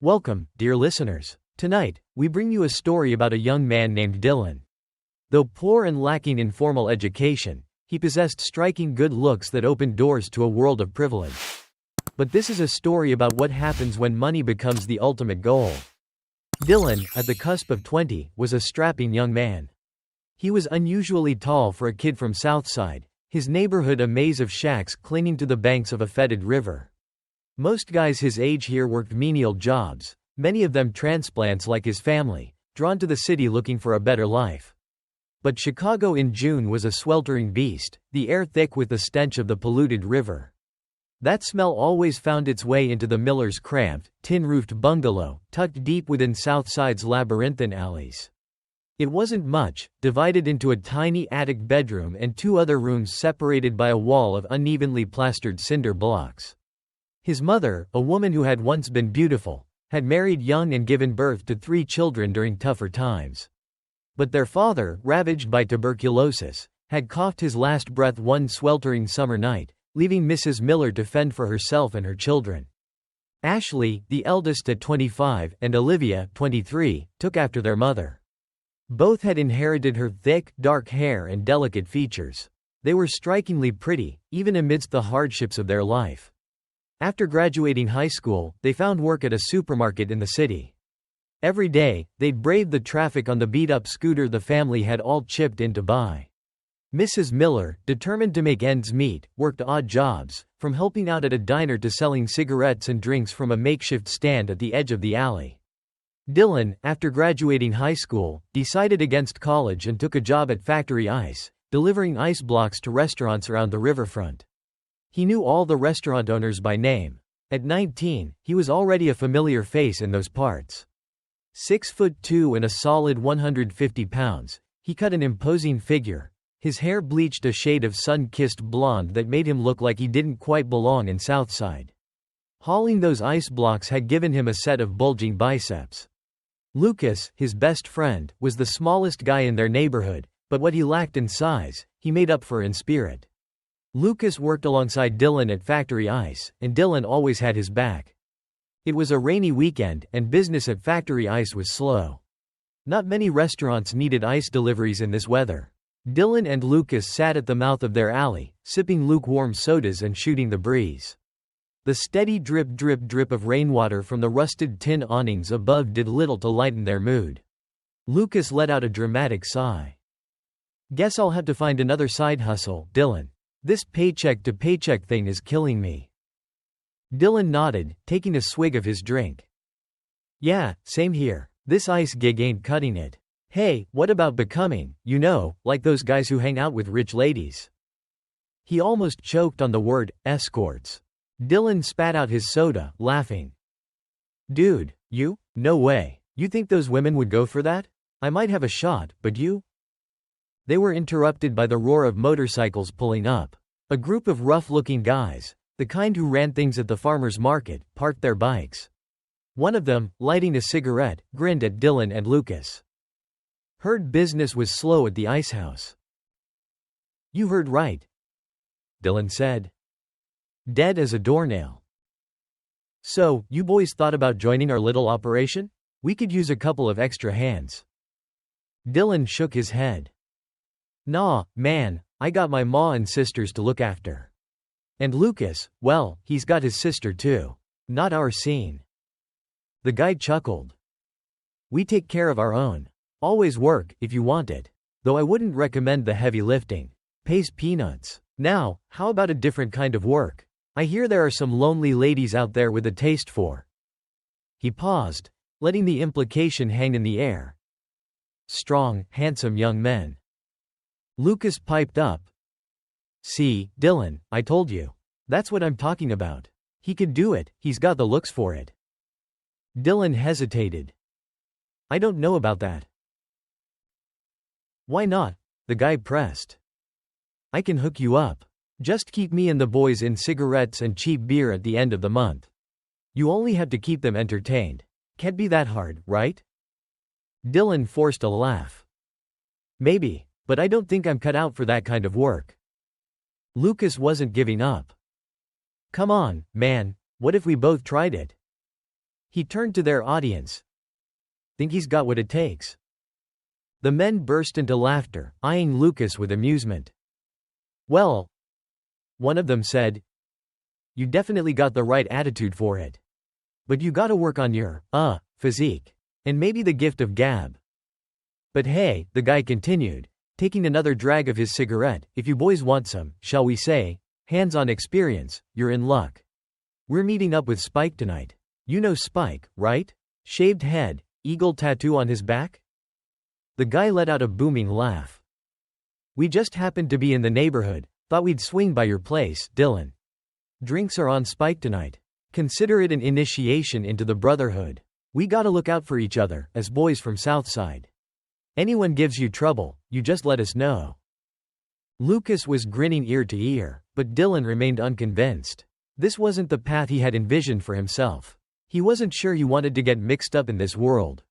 Welcome, dear listeners. Tonight, we bring you a story about a young man named Dylan. Though poor and lacking in formal education, he possessed striking good looks that opened doors to a world of privilege. But this is a story about what happens when money becomes the ultimate goal. Dylan, at the cusp of 20, was a strapping young man. He was unusually tall for a kid from Southside, his neighborhood a maze of shacks clinging to the banks of a fetid river. Most guys his age here worked menial jobs, many of them transplants like his family, drawn to the city looking for a better life. But Chicago in June was a sweltering beast, the air thick with the stench of the polluted river. That smell always found its way into the miller's cramped, tin-roofed bungalow, tucked deep within Southside's labyrinthine alleys. It wasn't much, divided into a tiny attic bedroom and two other rooms separated by a wall of unevenly plastered cinder blocks. His mother, a woman who had once been beautiful, had married young and given birth to 3 children during tougher times. But their father, ravaged by tuberculosis, had coughed his last breath one sweltering summer night, leaving Mrs. Miller to fend for herself and her children. Ashley, the eldest at 25, and Olivia, 23, took after their mother. Both had inherited her thick, dark hair and delicate features. They were strikingly pretty, even amidst the hardships of their life. After graduating high school, they found work at a supermarket in the city. Every day, they'd brave the traffic on the beat-up scooter the family had all chipped in to buy. Mrs. Miller, determined to make ends meet, worked odd jobs, from helping out at a diner to selling cigarettes and drinks from a makeshift stand at the edge of the alley. Dylan, after graduating high school, decided against college and took a job at Factory Ice, delivering ice blocks to restaurants around the riverfront. He knew all the restaurant owners by name. At 19, he was already a familiar face in those parts. 6'2" and a solid 150 pounds, he cut an imposing figure, his hair bleached a shade of sun-kissed blonde that made him look like he didn't quite belong in Southside. Hauling those ice blocks had given him a set of bulging biceps. Lucas, his best friend, was the smallest guy in their neighborhood, but what he lacked in size, he made up for in spirit. Lucas worked alongside Dylan at Factory Ice, and Dylan always had his back. It was a rainy weekend, and business at Factory Ice was slow. Not many restaurants needed ice deliveries in this weather. Dylan and Lucas sat at the mouth of their alley, sipping lukewarm sodas and shooting the breeze. The steady drip drip drip of rainwater from the rusted tin awnings above did little to lighten their mood. Lucas let out a dramatic sigh. "Guess I'll have to find another side hustle, Dylan. This paycheck-to-paycheck thing is killing me." Dylan nodded, taking a swig of his drink. "Yeah, same here. This ice gig ain't cutting it. Hey, what about becoming, like those guys who hang out with rich ladies?" He almost choked on the word, escorts. Dylan spat out his soda, laughing. "Dude, you? No way. You think those women would go for that? I might have a shot, but you?" They were interrupted by the roar of motorcycles pulling up. A group of rough-looking guys, the kind who ran things at the farmer's market, parked their bikes. One of them, lighting a cigarette, grinned at Dylan and Lucas. "Heard business was slow at the ice house." "You heard right," Dylan said. "Dead as a doornail." "So, you boys thought about joining our little operation? We could use a couple of extra hands." Dylan shook his head. "Nah, man, I got my ma and sisters to look after. And Lucas, well, he's got his sister too. Not our scene." The guy chuckled. "We take care of our own. Always work, if you want it. Though I wouldn't recommend the heavy lifting. Pays peanuts. Now, how about a different kind of work? I hear there are some lonely ladies out there with a taste for." He paused, letting the implication hang in the air. "Strong, handsome young men." Lucas piped up. "See, Dylan, I told you. That's what I'm talking about. He could do it, he's got the looks for it." Dylan hesitated. "I don't know about that." "Why not?" the guy pressed. "I can hook you up. Just keep me and the boys in cigarettes and cheap beer at the end of the month. You only have to keep them entertained. Can't be that hard, right?" Dylan forced a laugh. "Maybe. But I don't think I'm cut out for that kind of work." Lucas wasn't giving up. "Come on, man, what if we both tried it?" He turned to their audience. Think he's got what it takes? The men burst into laughter, eyeing Lucas with amusement. Well, one of them said, you definitely got the right attitude for it. But you gotta work on your, physique. And maybe the gift of gab. But hey, the guy continued, taking another drag of his cigarette, if you boys want some, shall we say, hands-on experience, you're in luck. We're meeting up with Spike tonight. You know Spike, right? Shaved head, eagle tattoo on his back? The guy let out a booming laugh. We just happened to be in the neighborhood, thought we'd swing by your place, Dylan. Drinks are on Spike tonight. Consider it an initiation into the brotherhood. We gotta look out for each other, as boys from Southside. Anyone gives you trouble, you just let us know. Lucas was grinning ear to ear, but Dylan remained unconvinced. This wasn't the path he had envisioned for himself. He wasn't sure he wanted to get mixed up in this world.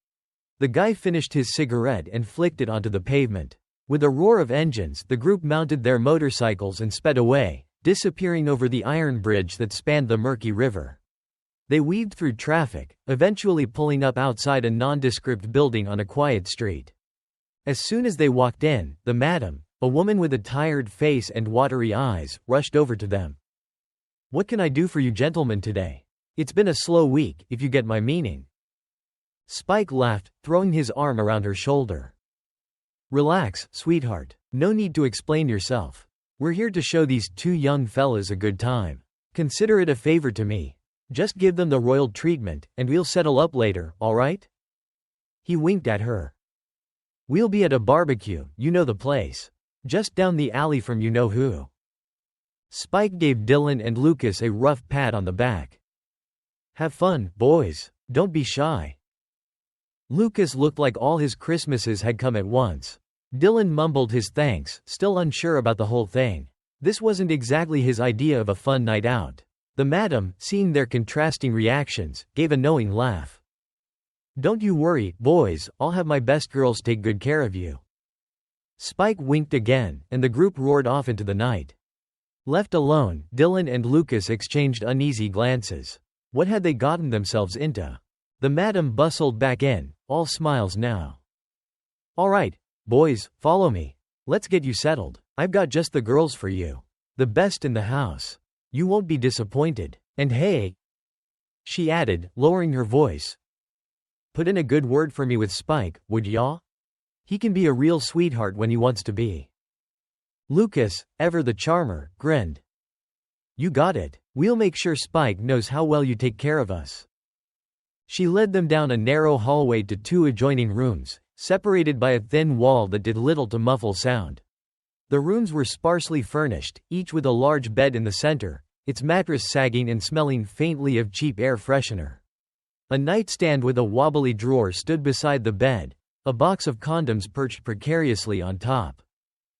The guy finished his cigarette and flicked it onto the pavement. With a roar of engines, the group mounted their motorcycles and sped away, disappearing over the iron bridge that spanned the murky river. They weaved through traffic, eventually pulling up outside a nondescript building on a quiet street. As soon as they walked in, the madam, a woman with a tired face and watery eyes, rushed over to them. What can I do for you gentlemen today? It's been a slow week, if you get my meaning. Spike laughed, throwing his arm around her shoulder. Relax, sweetheart. No need to explain yourself. We're here to show these two young fellas a good time. Consider it a favor to me. Just give them the royal treatment, and we'll settle up later, alright? He winked at her. We'll be at a barbecue, you know the place. Just down the alley from you know who. Spike gave Dylan and Lucas a rough pat on the back. Have fun, boys. Don't be shy. Lucas looked like all his Christmases had come at once. Dylan mumbled his thanks, still unsure about the whole thing. This wasn't exactly his idea of a fun night out. The madam, seeing their contrasting reactions, gave a knowing laugh. Don't you worry, boys, I'll have my best girls take good care of you. Spike winked again, and the group roared off into the night. Left alone, Dylan and Lucas exchanged uneasy glances. What had they gotten themselves into? The madam bustled back in, all smiles now. All right, boys, follow me. Let's get you settled. I've got just the girls for you. The best in the house. You won't be disappointed. And hey, she added, lowering her voice, put in a good word for me with Spike, would ya? He can be a real sweetheart when he wants to be. Lucas, ever the charmer, grinned. You got it. We'll make sure Spike knows how well you take care of us. She led them down a narrow hallway to two adjoining rooms, separated by a thin wall that did little to muffle sound. The rooms were sparsely furnished, each with a large bed in the center, its mattress sagging and smelling faintly of cheap air freshener. A nightstand with a wobbly drawer stood beside the bed, a box of condoms perched precariously on top.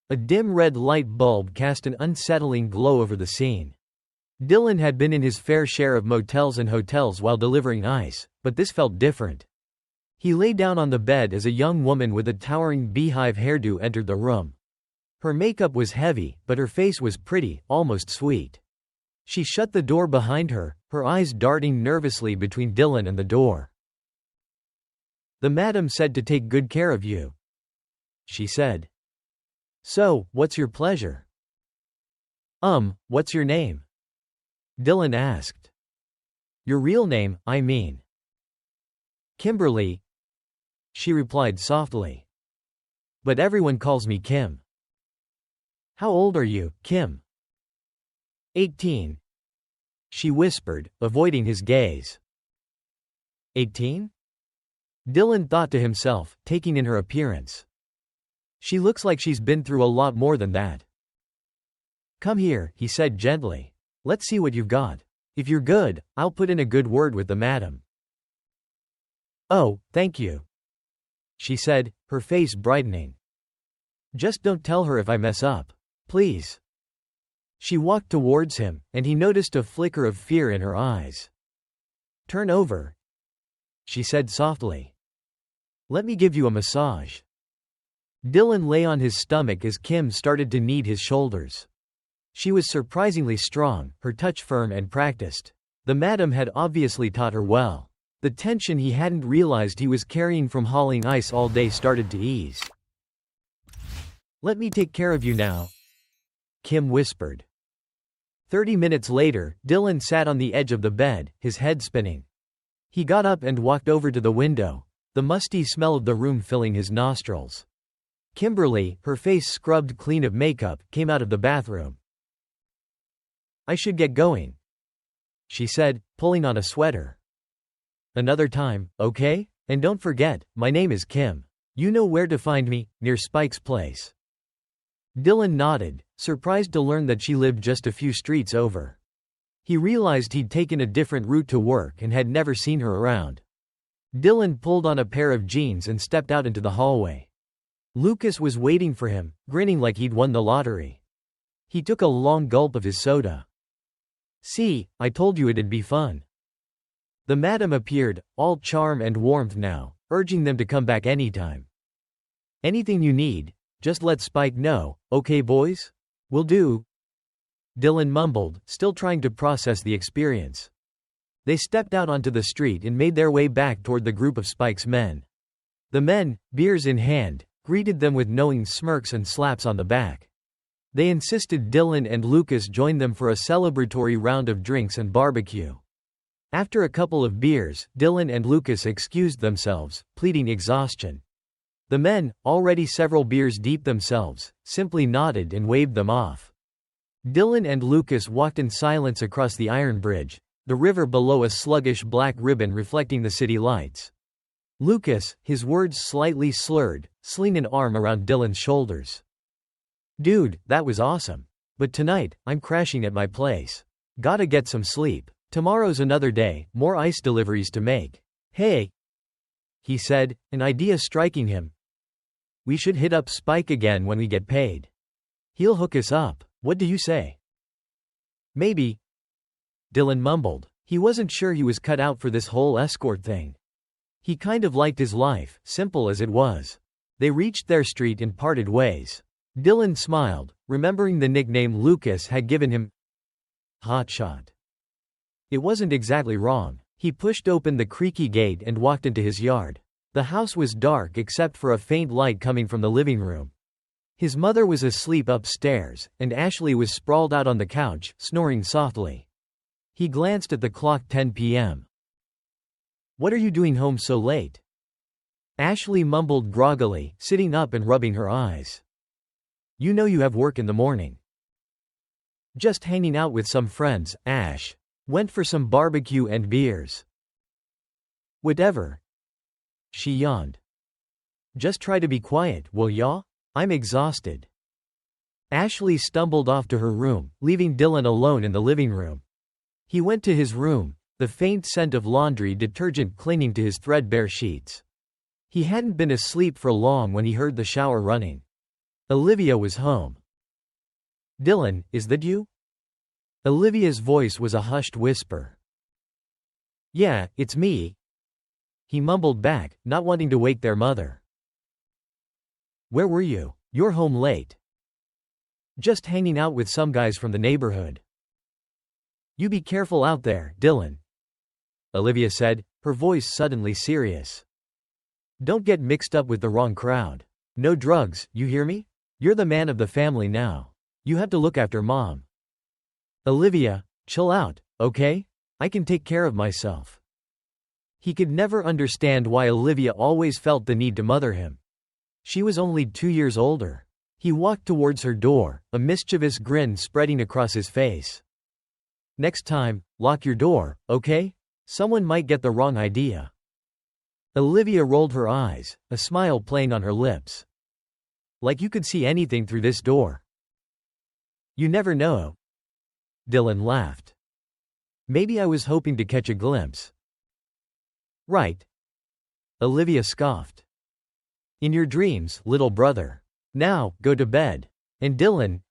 A dim red light bulb cast an unsettling glow over the scene. Dylan had been in his fair share of motels and hotels while delivering ice, but this felt different. He lay down on the bed as a young woman with a towering beehive hairdo entered the room. Her makeup was heavy, but her face was pretty, almost sweet. She shut the door behind her, her eyes darting nervously between Dylan and the door. The madam said to take good care of you, she said. So, what's your pleasure? What's your name? Dylan asked. Your real name, I mean. Kimberly, she replied softly. But everyone calls me Kim. How old are you, Kim? 18. She whispered, avoiding his gaze. 18? Dylan thought to himself, taking in her appearance. She looks like she's been through a lot more than that. Come here, he said gently. Let's see what you've got. If you're good, I'll put in a good word with the madam. Oh, thank you, she said, her face brightening. Just don't tell her if I mess up. Please. She walked towards him, and he noticed a flicker of fear in her eyes. Turn over, she said softly. Let me give you a massage. Dylan lay on his stomach as Kim started to knead his shoulders. She was surprisingly strong, her touch firm and practiced. The madam had obviously taught her well. The tension he hadn't realized he was carrying from hauling ice all day started to ease. "Let me take care of you now," Kim whispered. 30 minutes later, Dylan sat on the edge of the bed, his head spinning. He got up and walked over to the window, the musty smell of the room filling his nostrils. Kimberly, her face scrubbed clean of makeup, came out of the bathroom. "I should get going," she said, pulling on a sweater. "Another time, okay? And don't forget, my name is Kim. You know where to find me, near Spike's place." Dylan nodded, surprised to learn that she lived just a few streets over. He realized he'd taken a different route to work and had never seen her around. Dylan pulled on a pair of jeans and stepped out into the hallway. Lucas was waiting for him, grinning like he'd won the lottery. He took a long gulp of his soda. "See, I told you it'd be fun." The madam appeared, all charm and warmth now, urging them to come back anytime. "Anything you need, just let Spike know, okay boys? Will do," Dylan mumbled, still trying to process the experience. They stepped out onto the street and made their way back toward the group of Spike's men. The men, beers in hand, greeted them with knowing smirks and slaps on the back. They insisted Dylan and Lucas join them for a celebratory round of drinks and barbecue. After a couple of beers, Dylan and Lucas excused themselves, pleading exhaustion. The men, already several beers deep themselves, simply nodded and waved them off. Dylan and Lucas walked in silence across the iron bridge, the river below a sluggish black ribbon reflecting the city lights. Lucas, his words slightly slurred, slung an arm around Dylan's shoulders. "Dude, that was awesome. But tonight, I'm crashing at my place. Gotta get some sleep. Tomorrow's another day, more ice deliveries to make." "Hey," he said, an idea striking him. "We should hit up Spike again when we get paid. He'll hook us up. What do you say?" "Maybe," Dylan mumbled. He wasn't sure he was cut out for this whole escort thing. He kind of liked his life, simple as it was. They reached their street and parted ways. Dylan smiled, remembering the nickname Lucas had given him. Hotshot. It wasn't exactly wrong. He pushed open the creaky gate and walked into his yard. The house was dark except for a faint light coming from the living room. His mother was asleep upstairs, and Ashley was sprawled out on the couch, snoring softly. He glanced at the clock. 10 p.m. "What are you doing home so late?" Ashley mumbled groggily, sitting up and rubbing her eyes. "You know you have work in the morning." "Just hanging out with some friends, Ash. Went for some barbecue and beers." "Whatever." She yawned. "Just try to be quiet, will ya? I'm exhausted." Ashley stumbled off to her room, leaving Dylan alone in the living room. He went to his room, the faint scent of laundry detergent clinging to his threadbare sheets. He hadn't been asleep for long when he heard the shower running. Olivia was home. "Dylan, is that you?" Olivia's voice was a hushed whisper. "Yeah, it's me," he mumbled back, not wanting to wake their mother. "Where were you? You're home late." "Just hanging out with some guys from the neighborhood." "You be careful out there, Dylan," Olivia said, her voice suddenly serious. "Don't get mixed up with the wrong crowd. No drugs, you hear me? You're the man of the family now. You have to look after Mom." "Olivia, chill out, okay? I can take care of myself." He could never understand why Olivia always felt the need to mother him. She was only 2 years older. He walked towards her door, a mischievous grin spreading across his face. "Next time, lock your door, okay? Someone might get the wrong idea." Olivia rolled her eyes, a smile playing on her lips. "Like you could see anything through this door." "You never know." Dylan laughed. "Maybe I was hoping to catch a glimpse." "Right." Olivia scoffed. "In your dreams, little brother. Now, go to bed. And Dylan,"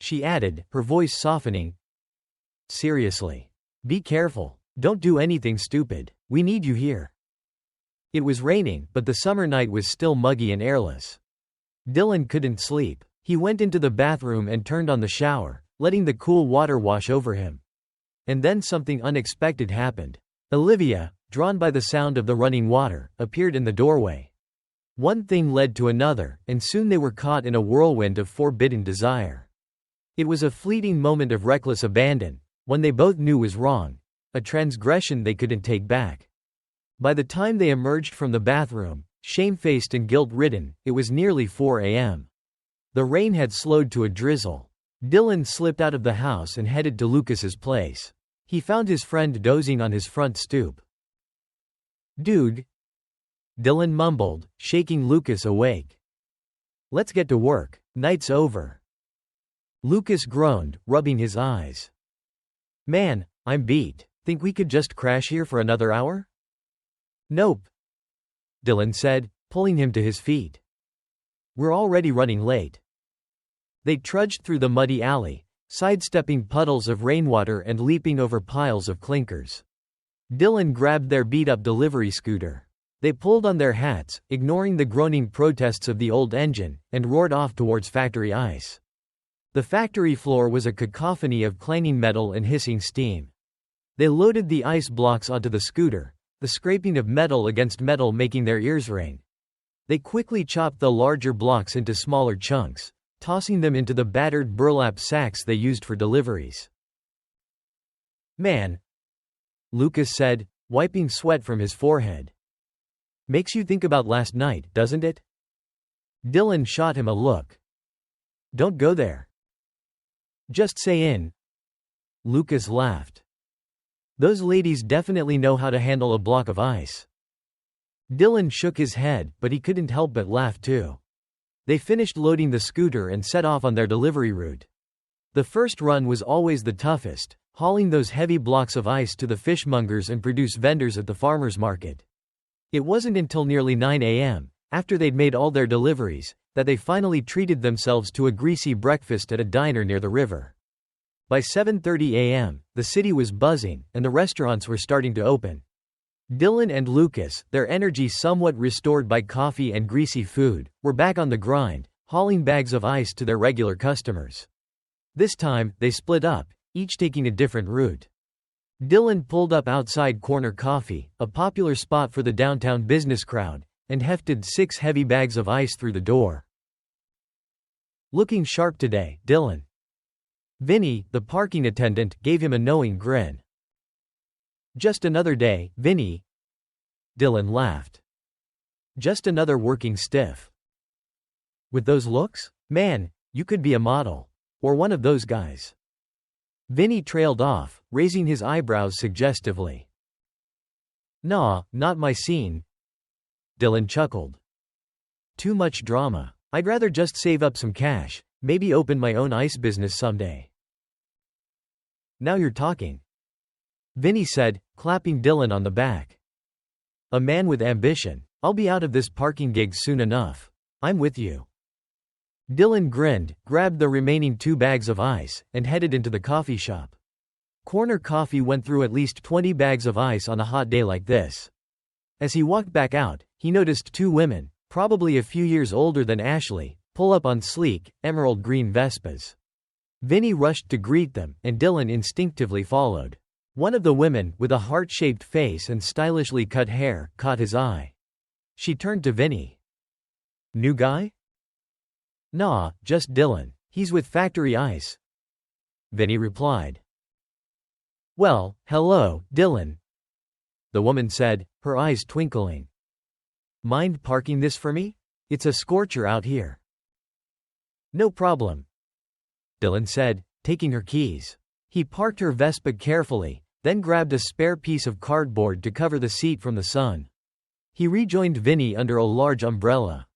she added, her voice softening. "Seriously. Be careful. Don't do anything stupid. We need you here." It was raining, but the summer night was still muggy and airless. Dylan couldn't sleep. He went into the bathroom and turned on the shower, letting the cool water wash over him. And then something unexpected happened. Olivia, drawn by the sound of the running water, appeared in the doorway. One thing led to another, and soon they were caught in a whirlwind of forbidden desire. It was a fleeting moment of reckless abandon, one they both knew was wrong, a transgression they couldn't take back. By the time they emerged from the bathroom, shamefaced and guilt-ridden, it was nearly 4 a.m. The rain had slowed to a drizzle. Dylan slipped out of the house and headed to Lucas's place. He found his friend dozing on his front stoop. "Dude," Dylan mumbled, shaking Lucas awake. "Let's get to work, night's over." Lucas groaned, rubbing his eyes. "Man, I'm beat. Think we could just crash here for another hour?" "Nope," Dylan said, pulling him to his feet. "We're already running late." They trudged through the muddy alley, sidestepping puddles of rainwater and leaping over piles of clinkers. Dylan grabbed their beat-up delivery scooter. They pulled on their hats, ignoring the groaning protests of the old engine, and roared off towards Factory Ice. The factory floor was a cacophony of clanging metal and hissing steam. They loaded the ice blocks onto the scooter, the scraping of metal against metal making their ears ring. They quickly chopped the larger blocks into smaller chunks, tossing them into the battered burlap sacks they used for deliveries. "Man," Lucas said, wiping sweat from his forehead. "Makes you think about last night, doesn't it?" Dylan shot him a look. "Don't go there." "Just say in." Lucas laughed. "Those ladies definitely know how to handle a block of ice." Dylan shook his head, but he couldn't help but laugh too. They finished loading the scooter and set off on their delivery route. The first run was always the toughest, hauling those heavy blocks of ice to the fishmongers and produce vendors at the farmers market. It wasn't until nearly 9 a.m., after they'd made all their deliveries, that they finally treated themselves to a greasy breakfast at a diner near the river. By 7:30 a.m., the city was buzzing, and the restaurants were starting to open. Dylan and Lucas, their energy somewhat restored by coffee and greasy food, were back on the grind, hauling bags of ice to their regular customers. This time, they split up, each taking a different route. Dylan pulled up outside Corner Coffee, a popular spot for the downtown business crowd, and hefted 6 heavy bags of ice through the door. "Looking sharp today, Dylan." Vinny, the parking attendant, gave him a knowing grin. "Just another day, Vinny." Dylan laughed. "Just another working stiff." "With those looks? Man, you could be a model. Or one of those guys." Vinny trailed off, raising his eyebrows suggestively. "Nah, not my scene." Dylan chuckled. "Too much drama. I'd rather just save up some cash, maybe open my own ice business someday." "Now you're talking," Vinny said, clapping Dylan on the back. "A man with ambition. I'll be out of this parking gig soon enough. I'm with you." Dylan grinned, grabbed the remaining 2 bags of ice, and headed into the coffee shop. Corner Coffee went through at least 20 bags of ice on a hot day like this. As he walked back out, he noticed 2 women, probably a few years older than Ashley, pull up on sleek, emerald green Vespas. Vinny rushed to greet them, and Dylan instinctively followed. One of the women, with a heart-shaped face and stylishly cut hair, caught his eye. She turned to Vinny. "New guy?" "Nah, just Dylan. He's with Factory Ice," Vinny replied. "Well, hello, Dylan," the woman said, her eyes twinkling. "Mind parking this for me? It's a scorcher out here." "No problem," Dylan said, taking her keys. He parked her Vespa carefully, then grabbed a spare piece of cardboard to cover the seat from the sun. He rejoined Vinny under a large umbrella.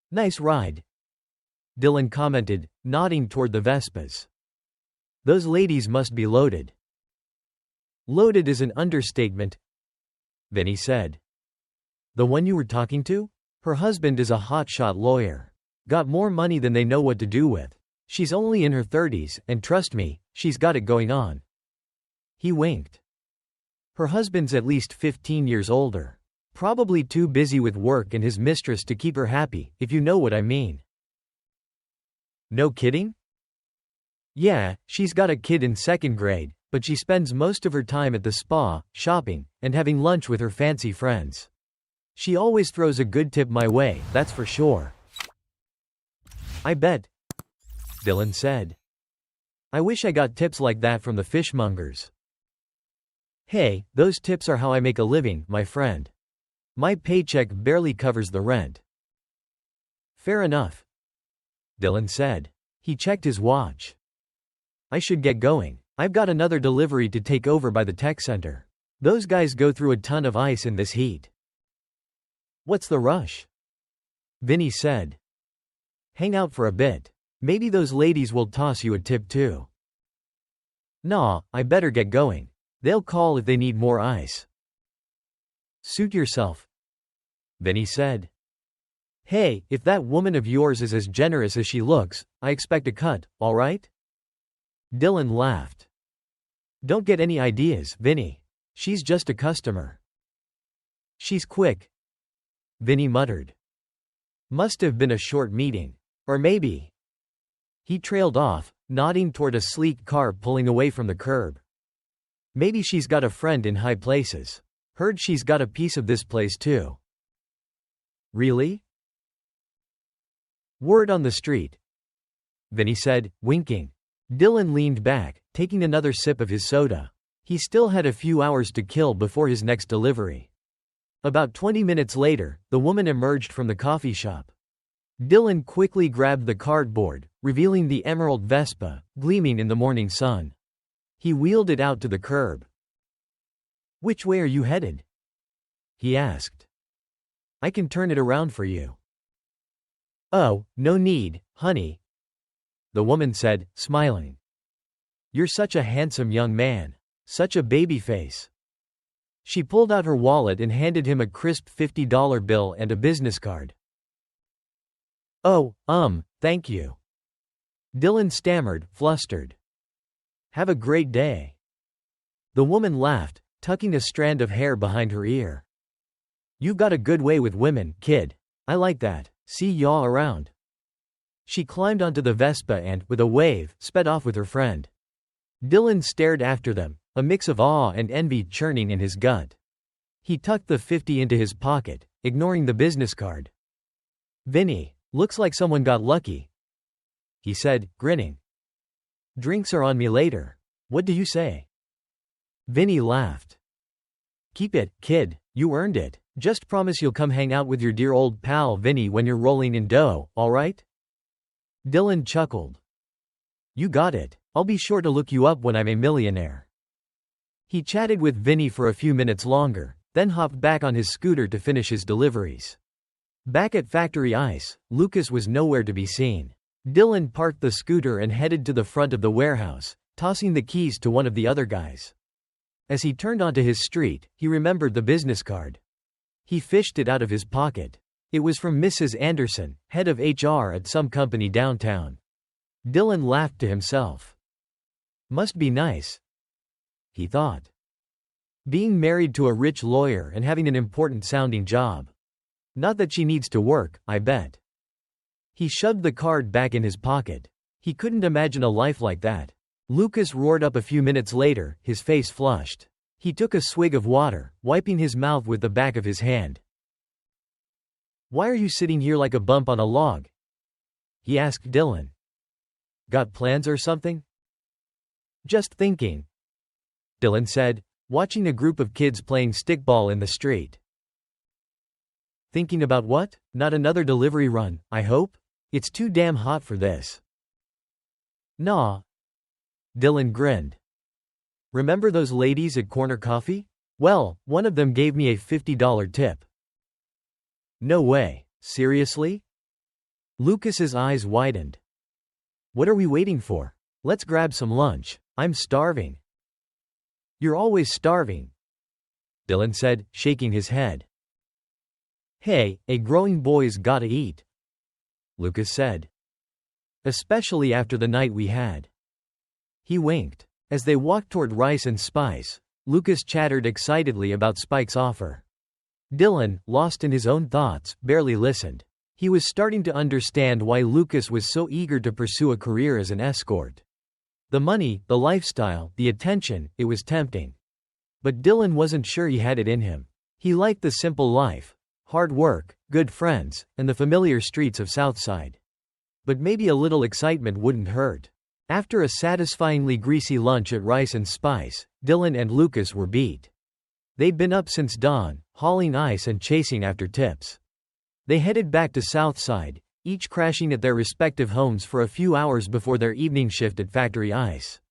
"Nice ride," Dylan commented, nodding toward the Vespas. "Those ladies must be loaded." "Loaded is an understatement," Vinny said. "The one you were talking to? Her husband is a hotshot lawyer. Got more money than they know what to do with. She's only in her 30s, and trust me, she's got it going on." He winked. "Her husband's at least 15 years older. Probably too busy with work and his mistress to keep her happy, if you know what I mean." "No kidding?" "Yeah, she's got a kid in 2nd grade, but she spends most of her time at the spa, shopping, and having lunch with her fancy friends. She always throws a good tip my way, that's for sure. I bet, Dylan said. I wish I got tips like that from the fishmongers. Hey, those tips are how I make a living, my friend. My paycheck barely covers the rent. Fair enough, Dylan said. He checked his watch. I should get going. I've got another delivery to take over by the tech center. Those guys go through a ton of ice in this heat. What's the rush? Vinny said. Hang out for a bit. Maybe those ladies will toss you a tip too. Nah, I better get going. They'll call if they need more ice. Suit yourself, Vinny said. Hey, if that woman of yours is as generous as she looks, I expect a cut, all right? Dylan laughed. Don't get any ideas, Vinny. She's just a customer. She's quick, Vinny muttered. Must have been a short meeting. Or maybe. He trailed off, nodding toward a sleek car pulling away from the curb. Maybe she's got a friend in high places. Heard she's got a piece of this place too. Really? Word on the street, Vinny said, winking. Dylan leaned back, taking another sip of his soda. He still had a few hours to kill before his next delivery. About 20 minutes later, the woman emerged from the coffee shop. Dylan quickly grabbed the cardboard, revealing the emerald Vespa, gleaming in the morning sun. He wheeled it out to the curb. Which way are you headed? He asked. I can turn it around for you. Oh, no need, honey, the woman said, smiling. You're such a handsome young man. Such a baby face. She pulled out her wallet and handed him a crisp $50 bill and a business card. Oh, thank you. Dylan stammered, flustered. Have a great day. The woman laughed, tucking a strand of hair behind her ear. You've got a good way with women, kid. I like that. See y'all around. She climbed onto the Vespa and, with a wave, sped off with her friend. Dylan stared after them, a mix of awe and envy churning in his gut. He tucked the 50 into his pocket, ignoring the business card. Vinny, looks like someone got lucky, he said, grinning. Drinks are on me later. What do you say? Vinny laughed. Keep it, kid, you earned it. Just promise you'll come hang out with your dear old pal Vinny when you're rolling in dough, all right? Dylan chuckled. You got it. I'll be sure to look you up when I'm a millionaire. He chatted with Vinny for a few minutes longer, then hopped back on his scooter to finish his deliveries. Back at Factory Ice, Lucas was nowhere to be seen. Dylan parked the scooter and headed to the front of the warehouse, tossing the keys to one of the other guys. As he turned onto his street, he remembered the business card. He fished it out of his pocket. It was from Mrs. Anderson, head of HR at some company downtown. Dylan laughed to himself. Must be nice, he thought. Being married to a rich lawyer and having an important-sounding job. Not that she needs to work, I bet. He shoved the card back in his pocket. He couldn't imagine a life like that. Lucas roared up a few minutes later, his face flushed. He took a swig of water, wiping his mouth with the back of his hand. Why are you sitting here like a bump on a log? He asked Dylan. Got plans or something? Just thinking, Dylan said, watching a group of kids playing stickball in the street. Thinking about what? Not another delivery run, I hope? It's too damn hot for this. Nah. Dylan grinned. Remember those ladies at Corner Coffee? Well, one of them gave me a $50 tip. No way. Seriously? Lucas's eyes widened. What are we waiting for? Let's grab some lunch. I'm starving. You're always starving, Dylan said, shaking his head. Hey, a growing boy's gotta eat, Lucas said. Especially after the night we had. He winked. As they walked toward Rice and Spice, Lucas chattered excitedly about Spike's offer. Dylan, lost in his own thoughts, barely listened. He was starting to understand why Lucas was so eager to pursue a career as an escort. The money, the lifestyle, the attention, it was tempting. But Dylan wasn't sure he had it in him. He liked the simple life. Hard work, good friends, and the familiar streets of Southside. But maybe a little excitement wouldn't hurt. After a satisfyingly greasy lunch at Rice and Spice, Dylan and Lucas were beat. They'd been up since dawn, hauling ice and chasing after tips. They headed back to Southside, each crashing at their respective homes for a few hours before their evening shift at Factory Ice.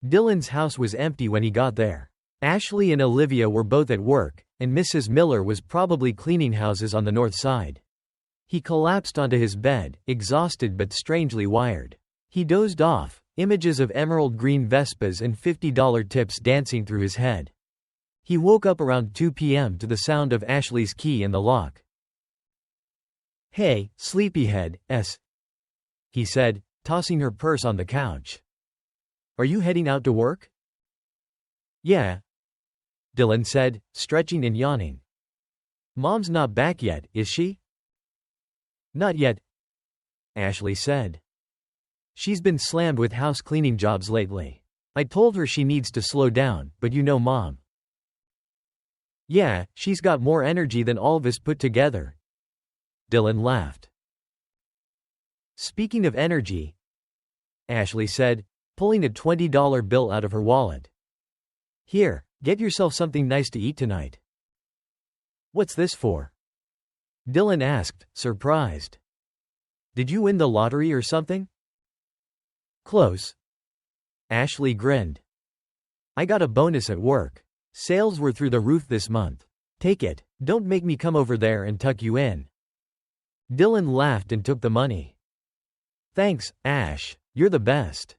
Dylan's house was empty when he got there. Ashley and Olivia were both at work, and Mrs. Miller was probably cleaning houses on the north side. He collapsed onto his bed, exhausted but strangely wired. He dozed off, images of emerald green Vespas and $50 tips dancing through his head. He woke up around 2 p.m. to the sound of Ashley's key in the lock. "Hey, sleepyhead, he said, tossing her purse on the couch. "Are you heading out to work?" "Yeah," Dylan said, stretching and yawning. "Mom's not back yet, is she?" "Not yet," Ashley said. "She's been slammed with house cleaning jobs lately. I told her she needs to slow down, but you know Mom." "Yeah, she's got more energy than all of us put together," Dylan laughed. "Speaking of energy," Ashley said, pulling a $20 bill out of her wallet. "Here, get yourself something nice to eat tonight." "What's this for?" Dylan asked, surprised. "Did you win the lottery or something?" "Close." Ashley grinned. "I got a bonus at work. Sales were through the roof this month. Take it, don't make me come over there and tuck you in." Dylan laughed and took the money. "Thanks, Ash, you're the best."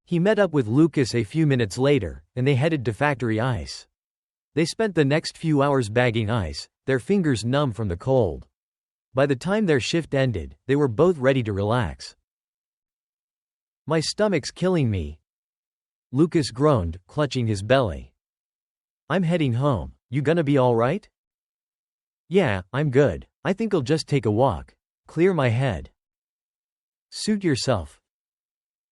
He met up with Lucas a few minutes later, and they headed to Factory Ice. They spent the next few hours bagging ice, their fingers numb from the cold. By the time their shift ended, they were both ready to relax. "My stomach's killing me," Lucas groaned, clutching his belly. "I'm heading home. You gonna be all right?" "Yeah, I'm good. I think I'll just take a walk. Clear my head." "Suit yourself,"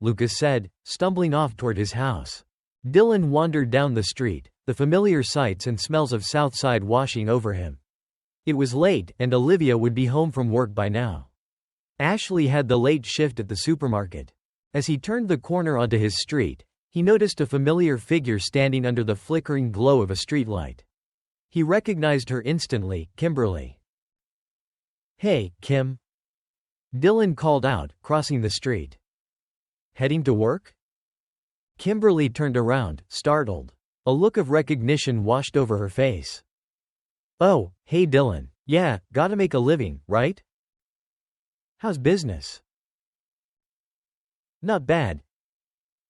Lucas said, stumbling off toward his house. Dylan wandered down the street, the familiar sights and smells of Southside washing over him. It was late, and Olivia would be home from work by now. Ashley had the late shift at the supermarket. As he turned the corner onto his street, he noticed a familiar figure standing under the flickering glow of a streetlight. He recognized her instantly, Kimberly. "Hey, Kim," Dylan called out, crossing the street. "Heading to work?" Kimberly turned around, startled. A look of recognition washed over her face. "Oh, hey Dylan. Yeah, gotta make a living, right? How's business?" "Not bad,"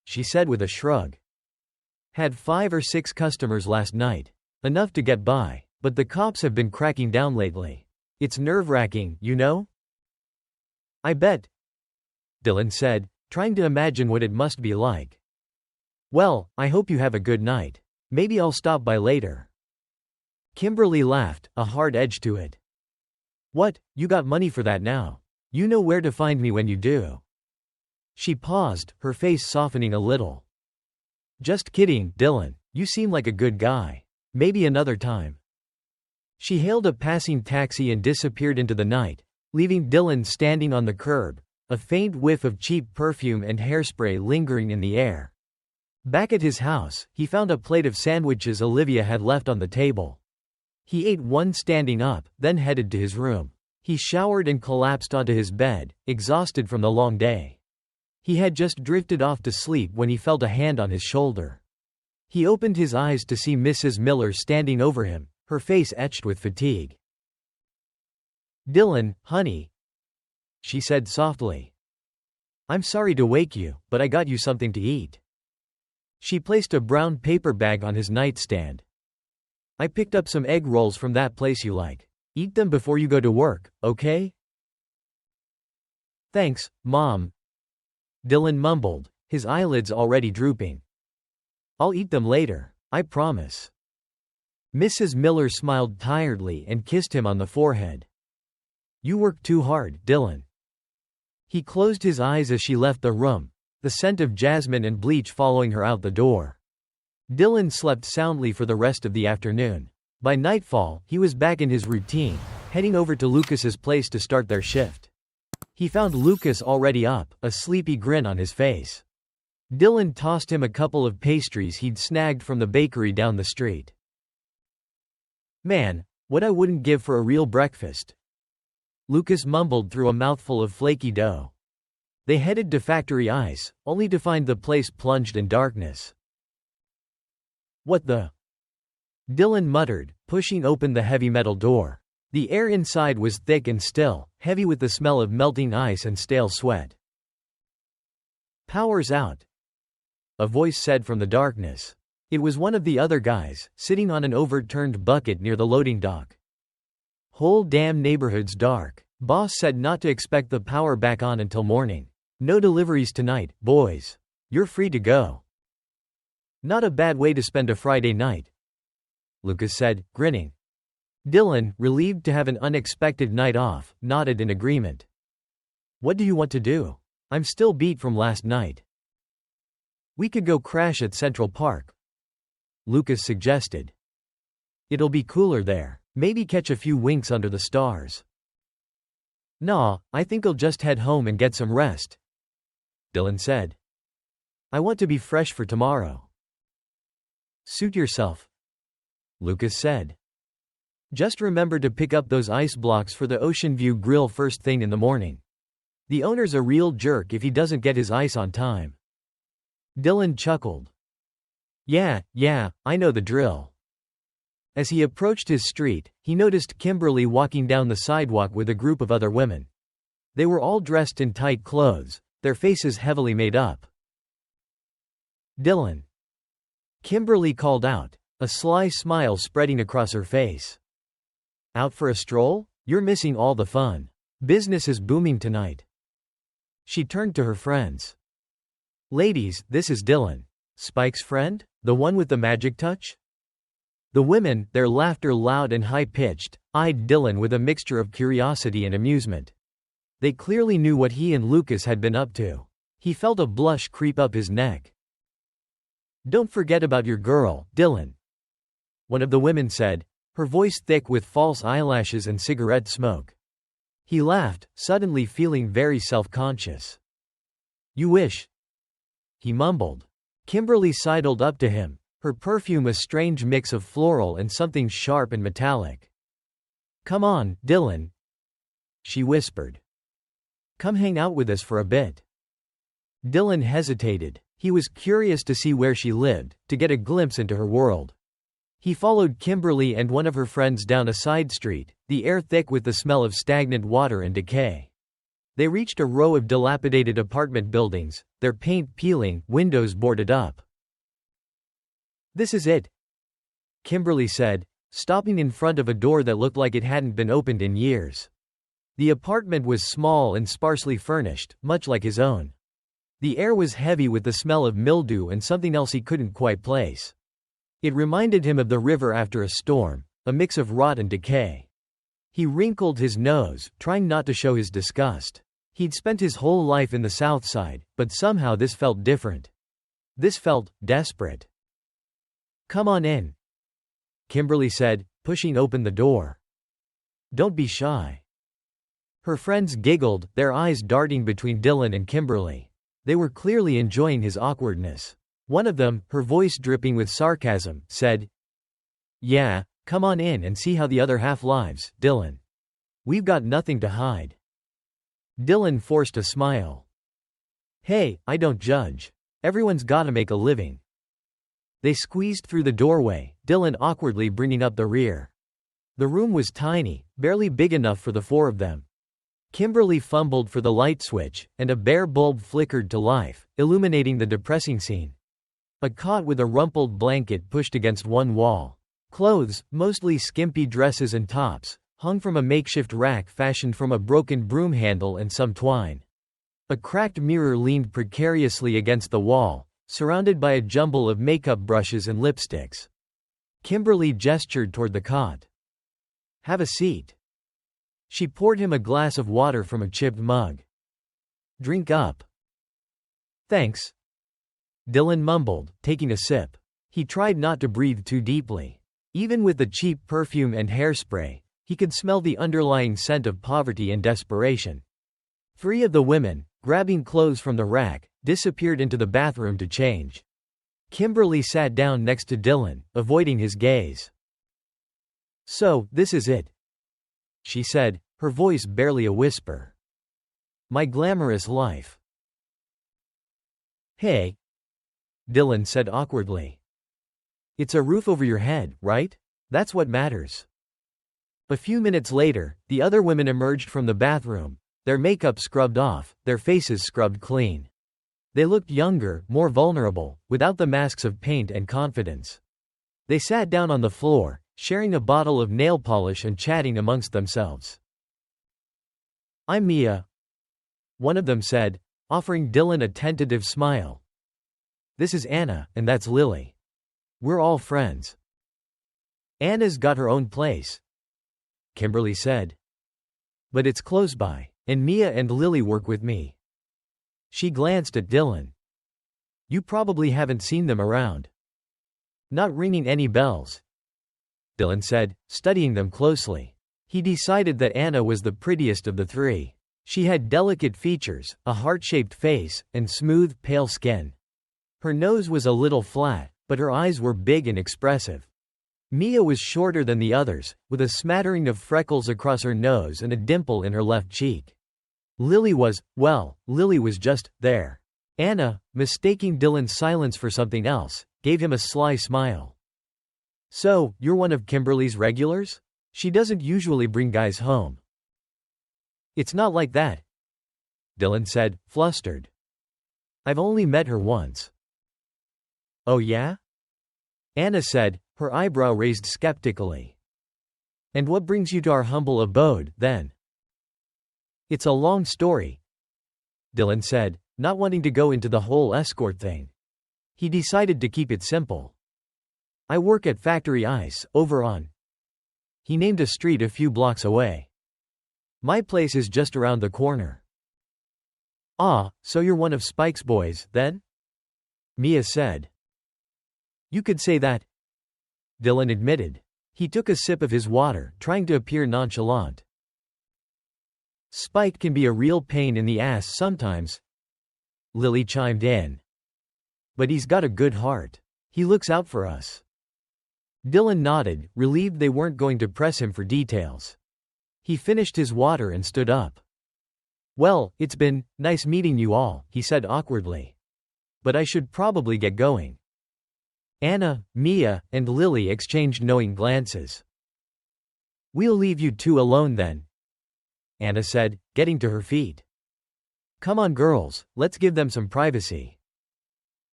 she said with a shrug. "Had 5 or 6 customers last night. Enough to get by, but the cops have been cracking down lately. It's nerve-wracking, you know?" "I bet," Dylan said, trying to imagine what it must be like. "Well, I hope you have a good night. Maybe I'll stop by later." Kimberly laughed, a hard edge to it. "What, you got money for that now? You know where to find me when you do." She paused, her face softening a little. "Just kidding, Dylan. You seem like a good guy. Maybe another time." She hailed a passing taxi and disappeared into the night, leaving Dylan standing on the curb, a faint whiff of cheap perfume and hairspray lingering in the air. Back at his house, he found a plate of sandwiches Olivia had left on the table. He ate one standing up, then headed to his room. He showered and collapsed onto his bed, exhausted from the long day. He had just drifted off to sleep when he felt a hand on his shoulder. He opened his eyes to see Mrs. Miller standing over him, her face etched with fatigue. "Dylan, honey," she said softly. "I'm sorry to wake you, but I got you something to eat." She placed a brown paper bag on his nightstand. "I picked up some egg rolls from that place you like. Eat them before you go to work, okay?" "Thanks, Mom," Dylan mumbled, his eyelids already drooping. "I'll eat them later, I promise." Mrs. Miller smiled tiredly and kissed him on the forehead. "You work too hard, Dylan." He closed his eyes as she left the room, the scent of jasmine and bleach following her out the door. Dylan slept soundly for the rest of the afternoon. By nightfall, he was back in his routine, heading over to Lucas's place to start their shift. He found Lucas already up, a sleepy grin on his face. Dylan tossed him a couple of pastries he'd snagged from the bakery down the street. "Man, what I wouldn't give for a real breakfast," Lucas mumbled through a mouthful of flaky dough. They headed to Factory Ice, only to find the place plunged in darkness. "What the?" Dylan muttered, pushing open the heavy metal door. The air inside was thick and still, heavy with the smell of melting ice and stale sweat. "Power's out," a voice said from the darkness. It was one of the other guys, sitting on an overturned bucket near the loading dock. "Whole damn neighborhood's dark. Boss said not to expect the power back on until morning. No deliveries tonight, boys. You're free to go." "Not a bad way to spend a Friday night," Lucas said, grinning. Dylan, relieved to have an unexpected night off, nodded in agreement. "What do you want to do? I'm still beat from last night." "We could go crash at Central Park," Lucas suggested. "It'll be cooler there. Maybe catch a few winks under the stars." "Nah, I think I'll just head home and get some rest," Dylan said. "I want to be fresh for tomorrow." "Suit yourself," Lucas said. "Just remember to pick up those ice blocks for the Ocean View Grill first thing in the morning. The owner's a real jerk if he doesn't get his ice on time." Dylan chuckled. Yeah, I know the drill." As he approached his street, he noticed Kimberly walking down the sidewalk with a group of other women. They were all dressed in tight clothes, their faces heavily made up. "Dylan," Kimberly called out, a sly smile spreading across her face. "Out for a stroll? You're missing all the fun. Business is booming tonight." She turned to her friends. "Ladies, this is Dylan. Spike's friend? The one with the magic touch?" The women, their laughter loud and high-pitched, eyed Dylan with a mixture of curiosity and amusement. They clearly knew what he and Lucas had been up to. He felt a blush creep up his neck. "Don't forget about your girl, Dylan," one of the women said, her voice thick with false eyelashes and cigarette smoke. He laughed, suddenly feeling very self-conscious. "You wish," he mumbled. Kimberly sidled up to him, her perfume a strange mix of floral and something sharp and metallic. "Come on, Dylan," she whispered. "Come hang out with us for a bit." Dylan hesitated. He was curious to see where she lived, to get a glimpse into her world. He followed Kimberly and one of her friends down a side street, the air thick with the smell of stagnant water and decay. They reached a row of dilapidated apartment buildings, their paint peeling, windows boarded up. "This is it," Kimberly said, stopping in front of a door that looked like it hadn't been opened in years. The apartment was small and sparsely furnished, much like his own. The air was heavy with the smell of mildew and something else he couldn't quite place. It reminded him of the river after a storm, a mix of rot and decay. He wrinkled his nose, trying not to show his disgust. He'd spent his whole life in the Southside, but somehow this felt different. This felt desperate. "Come on in," Kimberly said, pushing open the door. "Don't be shy." Her friends giggled, their eyes darting between Dylan and Kimberly. They were clearly enjoying his awkwardness. One of them, her voice dripping with sarcasm, said, "Yeah, come on in and see how the other half lives, Dylan. We've got nothing to hide." Dylan forced a smile. "Hey, I don't judge. Everyone's gotta make a living." They squeezed through the doorway, Dylan awkwardly bringing up the rear. The room was tiny, barely big enough for the four of them. Kimberly fumbled for the light switch, and a bare bulb flickered to life, illuminating the depressing scene. A cot with a rumpled blanket pushed against one wall. Clothes, mostly skimpy dresses and tops, hung from a makeshift rack fashioned from a broken broom handle and some twine. A cracked mirror leaned precariously against the wall, surrounded by a jumble of makeup brushes and lipsticks. Kimberly gestured toward the cot. "Have a seat." She poured him a glass of water from a chipped mug. "Drink up." Thanks. Dylan mumbled, taking a sip. He tried not to breathe too deeply. Even with the cheap perfume and hairspray, he could smell the underlying scent of poverty and desperation. 3 of the women, grabbing clothes from the rack, disappeared into the bathroom to change. Kimberly sat down next to Dylan, avoiding his gaze. "So, this is it," she said, her voice barely a whisper. "My glamorous life." "Hey," Dylan said awkwardly. "It's a roof over your head, right? That's what matters." A few minutes later, the other women emerged from the bathroom, their makeup scrubbed off, their faces scrubbed clean. They looked younger, more vulnerable, without the masks of paint and confidence. They sat down on the floor, sharing a bottle of nail polish and chatting amongst themselves. "I'm Mia," one of them said, offering Dylan a tentative smile. "This is Anna, and that's Lily. We're all friends." "Anna's got her own place," Kimberly said. "But it's close by, and Mia and Lily work with me." She glanced at Dylan. "You probably haven't seen them around." "Not ringing any bells," Dylan said, studying them closely. He decided that Anna was the prettiest of the 3. She had delicate features, a heart-shaped face, and smooth, pale skin. Her nose was a little flat, but her eyes were big and expressive. Mia was shorter than the others, with a smattering of freckles across her nose and a dimple in her left cheek. Lily was just there. Anna, mistaking Dylan's silence for something else, gave him a sly smile. "So, you're one of Kimberly's regulars? She doesn't usually bring guys home." "It's not like that," Dylan said, flustered. "I've only met her once." "Oh yeah?" Anna said, her eyebrow raised skeptically. "And what brings you to our humble abode, then?" "It's a long story," Dylan said, not wanting to go into the whole escort thing. He decided to keep it simple. "I work at Factory Ice, over on." He named a street a few blocks away. "My place is just around the corner." "Ah, so you're one of Spike's boys, then?" Mia said. "You could say that," Dylan admitted. He took a sip of his water, trying to appear nonchalant. "Spike can be a real pain in the ass sometimes," Lily chimed in. "But he's got a good heart. He looks out for us." Dylan nodded, relieved they weren't going to press him for details. He finished his water and stood up. "Well, it's been nice meeting you all," he said awkwardly. "But I should probably get going." Anna, Mia, and Lily exchanged knowing glances. "We'll leave you 2 alone then," Anna said, getting to her feet. "Come on girls, let's give them some privacy."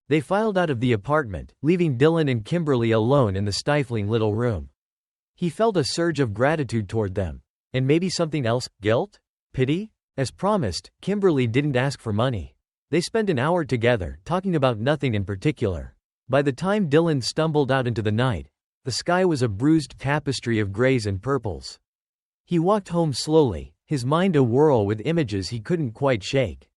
They filed out of the apartment, leaving Dylan and Kimberly alone in the stifling little room. He felt a surge of gratitude toward them. And maybe something else, guilt? Pity? As promised, Kimberly didn't ask for money. They spent an hour together, talking about nothing in particular. By the time Dylan stumbled out into the night, the sky was a bruised tapestry of grays and purples. He walked home slowly, his mind a-whirl with images he couldn't quite shake.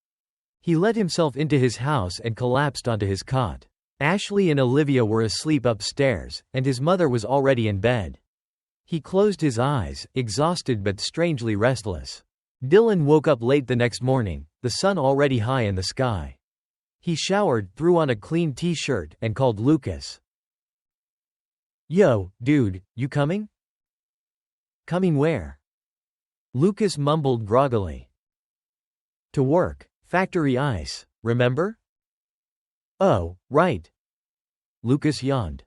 He let himself into his house and collapsed onto his cot. Ashley and Olivia were asleep upstairs, and his mother was already in bed. He closed his eyes, exhausted but strangely restless. Dylan woke up late the next morning, the sun already high in the sky. He showered, threw on a clean t-shirt, and called Lucas. "Yo, dude, you coming?" "Coming where?" Lucas mumbled groggily. "To work. Factory Ice, remember?" "Oh, right." Lucas yawned.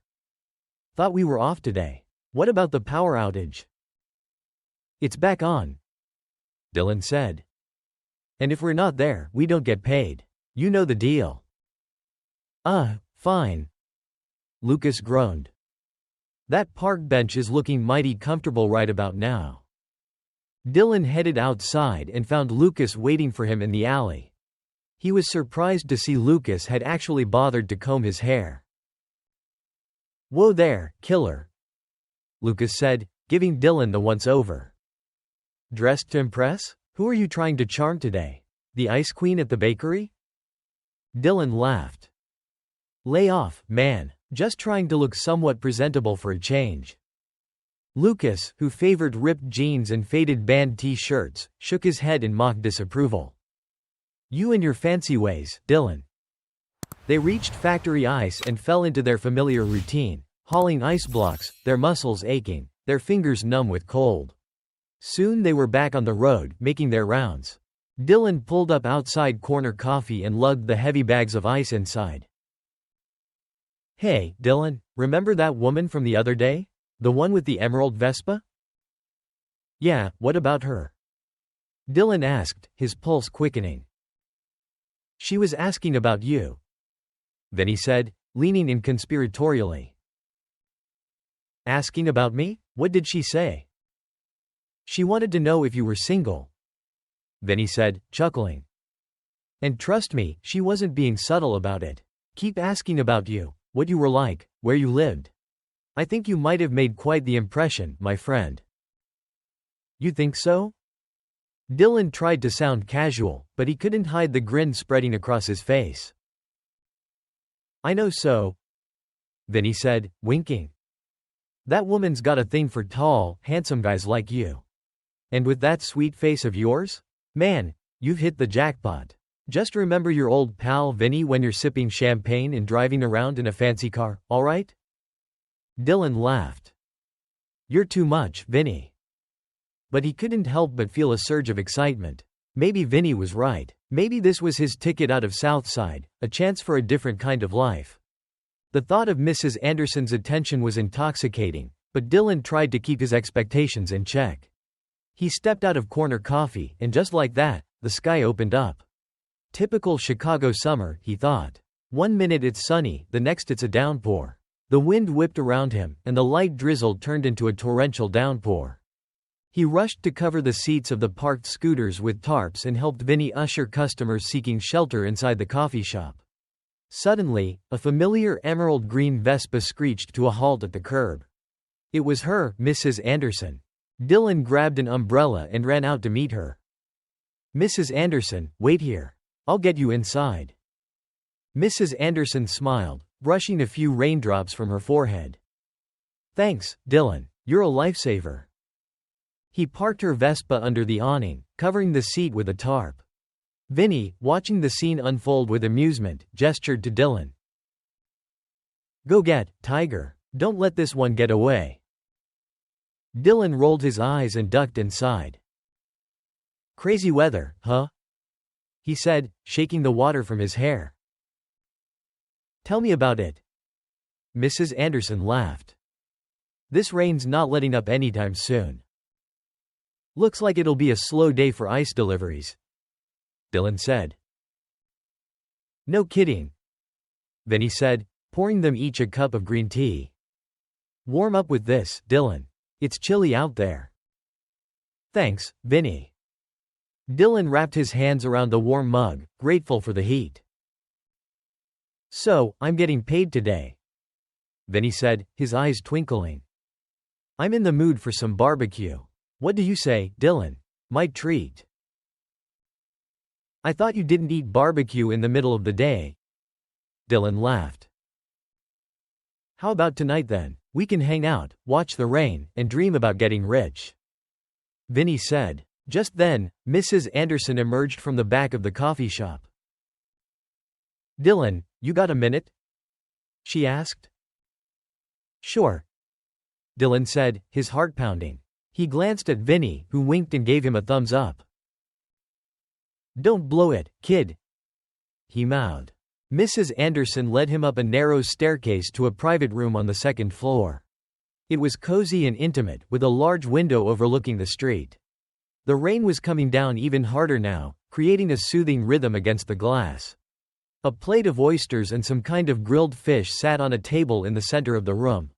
"Thought we were off today. What about the power outage?" "It's back on," Dylan said. "And if we're not there, we don't get paid. You know the deal." Fine." Lucas groaned. "That park bench is looking mighty comfortable right about now." Dylan headed outside and found Lucas waiting for him in the alley. He was surprised to see Lucas had actually bothered to comb his hair. "Whoa there, killer," Lucas said, giving Dylan the once-over. "Dressed to impress? Who are you trying to charm today? The Ice Queen at the bakery?" Dylan laughed. Lay off, man. Just trying to look somewhat presentable for a change. Lucas, who favored ripped jeans and faded band t-shirts, shook his head in mock disapproval. You and your fancy ways, Dylan. They reached Factory Ice and fell into their familiar routine, hauling ice blocks, their muscles aching, their fingers numb with cold. Soon they were back on the road, making their rounds. Dylan pulled up outside Corner Coffee and lugged the heavy bags of ice inside. Hey, Dylan, remember that woman from the other day? The one with the emerald Vespa? Yeah, what about her? Dylan asked, his pulse quickening. She was asking about you. Then he said, leaning in conspiratorially. Asking about me? What did she say? She wanted to know if you were single. Then he said, chuckling. And trust me, she wasn't being subtle about it. Keep asking about you, what you were like, where you lived. I think you might have made quite the impression, my friend. You think so? Dylan tried to sound casual, but he couldn't hide the grin spreading across his face. I know so. Then he said, winking. That woman's got a thing for tall, handsome guys like you. And with that sweet face of yours? Man, you've hit the jackpot. Just remember your old pal Vinny when you're sipping champagne and driving around in a fancy car, alright? Dylan laughed. You're too much, Vinny. But he couldn't help but feel a surge of excitement. Maybe Vinny was right. Maybe this was his ticket out of Southside, a chance for a different kind of life. The thought of Mrs. Anderson's attention was intoxicating, but Dylan tried to keep his expectations in check. He stepped out of Corner Coffee, and just like that, the sky opened up. Typical Chicago summer, he thought. One minute it's sunny, the next it's a downpour. The wind whipped around him, and the light drizzle turned into a torrential downpour. He rushed to cover the seats of the parked scooters with tarps and helped Vinny usher customers seeking shelter inside the coffee shop. Suddenly, a familiar emerald green Vespa screeched to a halt at the curb. It was her, Mrs. Anderson. Dylan grabbed an umbrella and ran out to meet her. Mrs. Anderson, wait here. I'll get you inside. Mrs. Anderson smiled, brushing a few raindrops from her forehead. Thanks, Dylan. You're a lifesaver. He parked her Vespa under the awning, covering the seat with a tarp. Vinny, watching the scene unfold with amusement, gestured to Dylan. Go get, Tiger. Don't let this one get away. Dylan rolled his eyes and ducked inside. Crazy weather, huh? He said, shaking the water from his hair. Tell me about it. Mrs. Anderson laughed. This rain's not letting up anytime soon. Looks like it'll be a slow day for ice deliveries, Dylan said. No kidding. Then he said, pouring them each a cup of green tea. Warm up with this, Dylan. It's chilly out there. Thanks, Vinny. Dylan wrapped his hands around the warm mug, grateful for the heat. So, I'm getting paid today. Then he said, his eyes twinkling. I'm in the mood for some barbecue. What do you say, Dylan? My treat. I thought you didn't eat barbecue in the middle of the day. Dylan laughed. How about tonight then? We can hang out, watch the rain, and dream about getting rich. Vinny said. Just then, Mrs. Anderson emerged from the back of the coffee shop. Dylan, you got a minute? She asked. Sure. Dylan said, his heart pounding. He glanced at Vinny, who winked and gave him a thumbs up. Don't blow it, kid, he mouthed. Mrs. Anderson led him up a narrow staircase to a private room on the second floor. It was cozy and intimate, with a large window overlooking the street. The rain was coming down even harder now, creating a soothing rhythm against the glass. A plate of oysters and some kind of grilled fish sat on a table in the center of the room.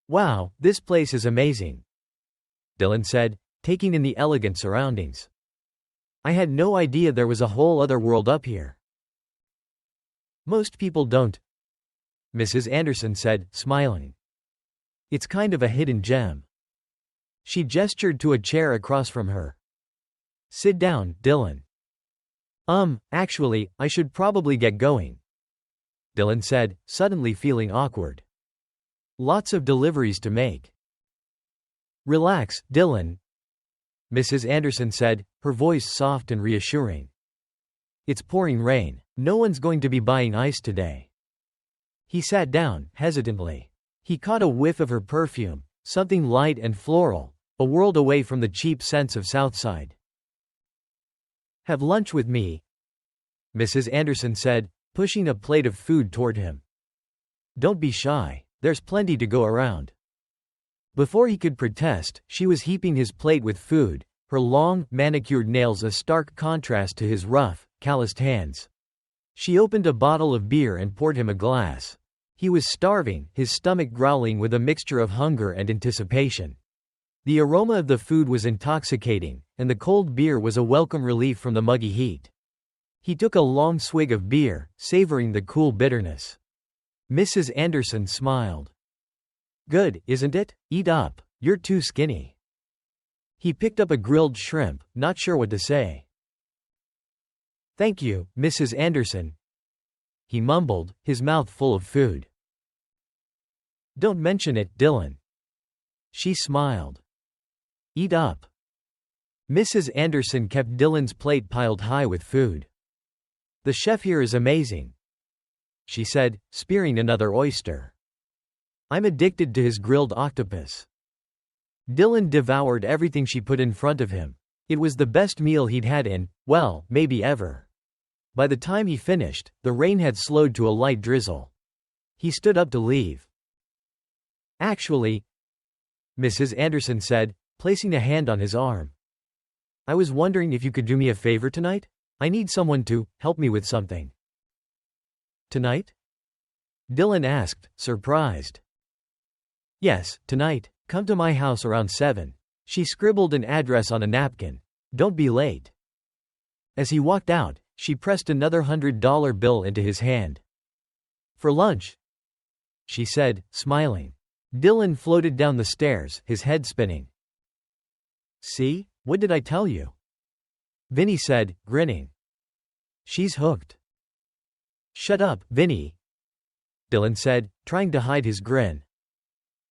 Wow, this place is amazing, Dylan said, taking in the elegant surroundings. I had no idea there was a whole other world up here. Most people don't, Mrs. Anderson said, smiling. It's kind of a hidden gem. She gestured to a chair across from her. Sit down, Dylan. Actually, I should probably get going, Dylan said, suddenly feeling awkward. Lots of deliveries to make. Relax, Dylan, Mrs. Anderson said, her voice soft and reassuring. It's pouring rain. No one's going to be buying ice today. He sat down, hesitantly. He caught a whiff of her perfume, something light and floral, a world away from the cheap scents of Southside. Have lunch with me, Mrs. Anderson said, pushing a plate of food toward him. Don't be shy. There's plenty to go around. Before he could protest, she was heaping his plate with food, her long, manicured nails a stark contrast to his rough, calloused hands. She opened a bottle of beer and poured him a glass. He was starving, his stomach growling with a mixture of hunger and anticipation. The aroma of the food was intoxicating, and the cold beer was a welcome relief from the muggy heat. He took a long swig of beer, savoring the cool bitterness. Mrs. Anderson smiled. Good, isn't it? Eat up. You're too skinny. He picked up a grilled shrimp, not sure what to say. Thank you, Mrs. Anderson, he mumbled, his mouth full of food. Don't mention it, Dylan. She smiled. Eat up. Mrs. Anderson kept Dylan's plate piled high with food. The chef here is amazing, she said, spearing another oyster. I'm addicted to his grilled octopus. Dylan devoured everything she put in front of him. It was the best meal he'd had in, well, maybe ever. By the time he finished, the rain had slowed to a light drizzle. He stood up to leave. Actually, Mrs. Anderson said, placing a hand on his arm. I was wondering if you could do me a favor tonight? I need someone to help me with something. Tonight? Dylan asked, surprised. Yes, tonight. Come to my house around 7. She scribbled an address on a napkin. Don't be late. As he walked out, she pressed another $100 bill into his hand. For lunch, she said, smiling. Dylan floated down the stairs, his head spinning. See? What did I tell you? Vinny said, grinning. She's hooked. Shut up, Vinny, Dylan said, trying to hide his grin.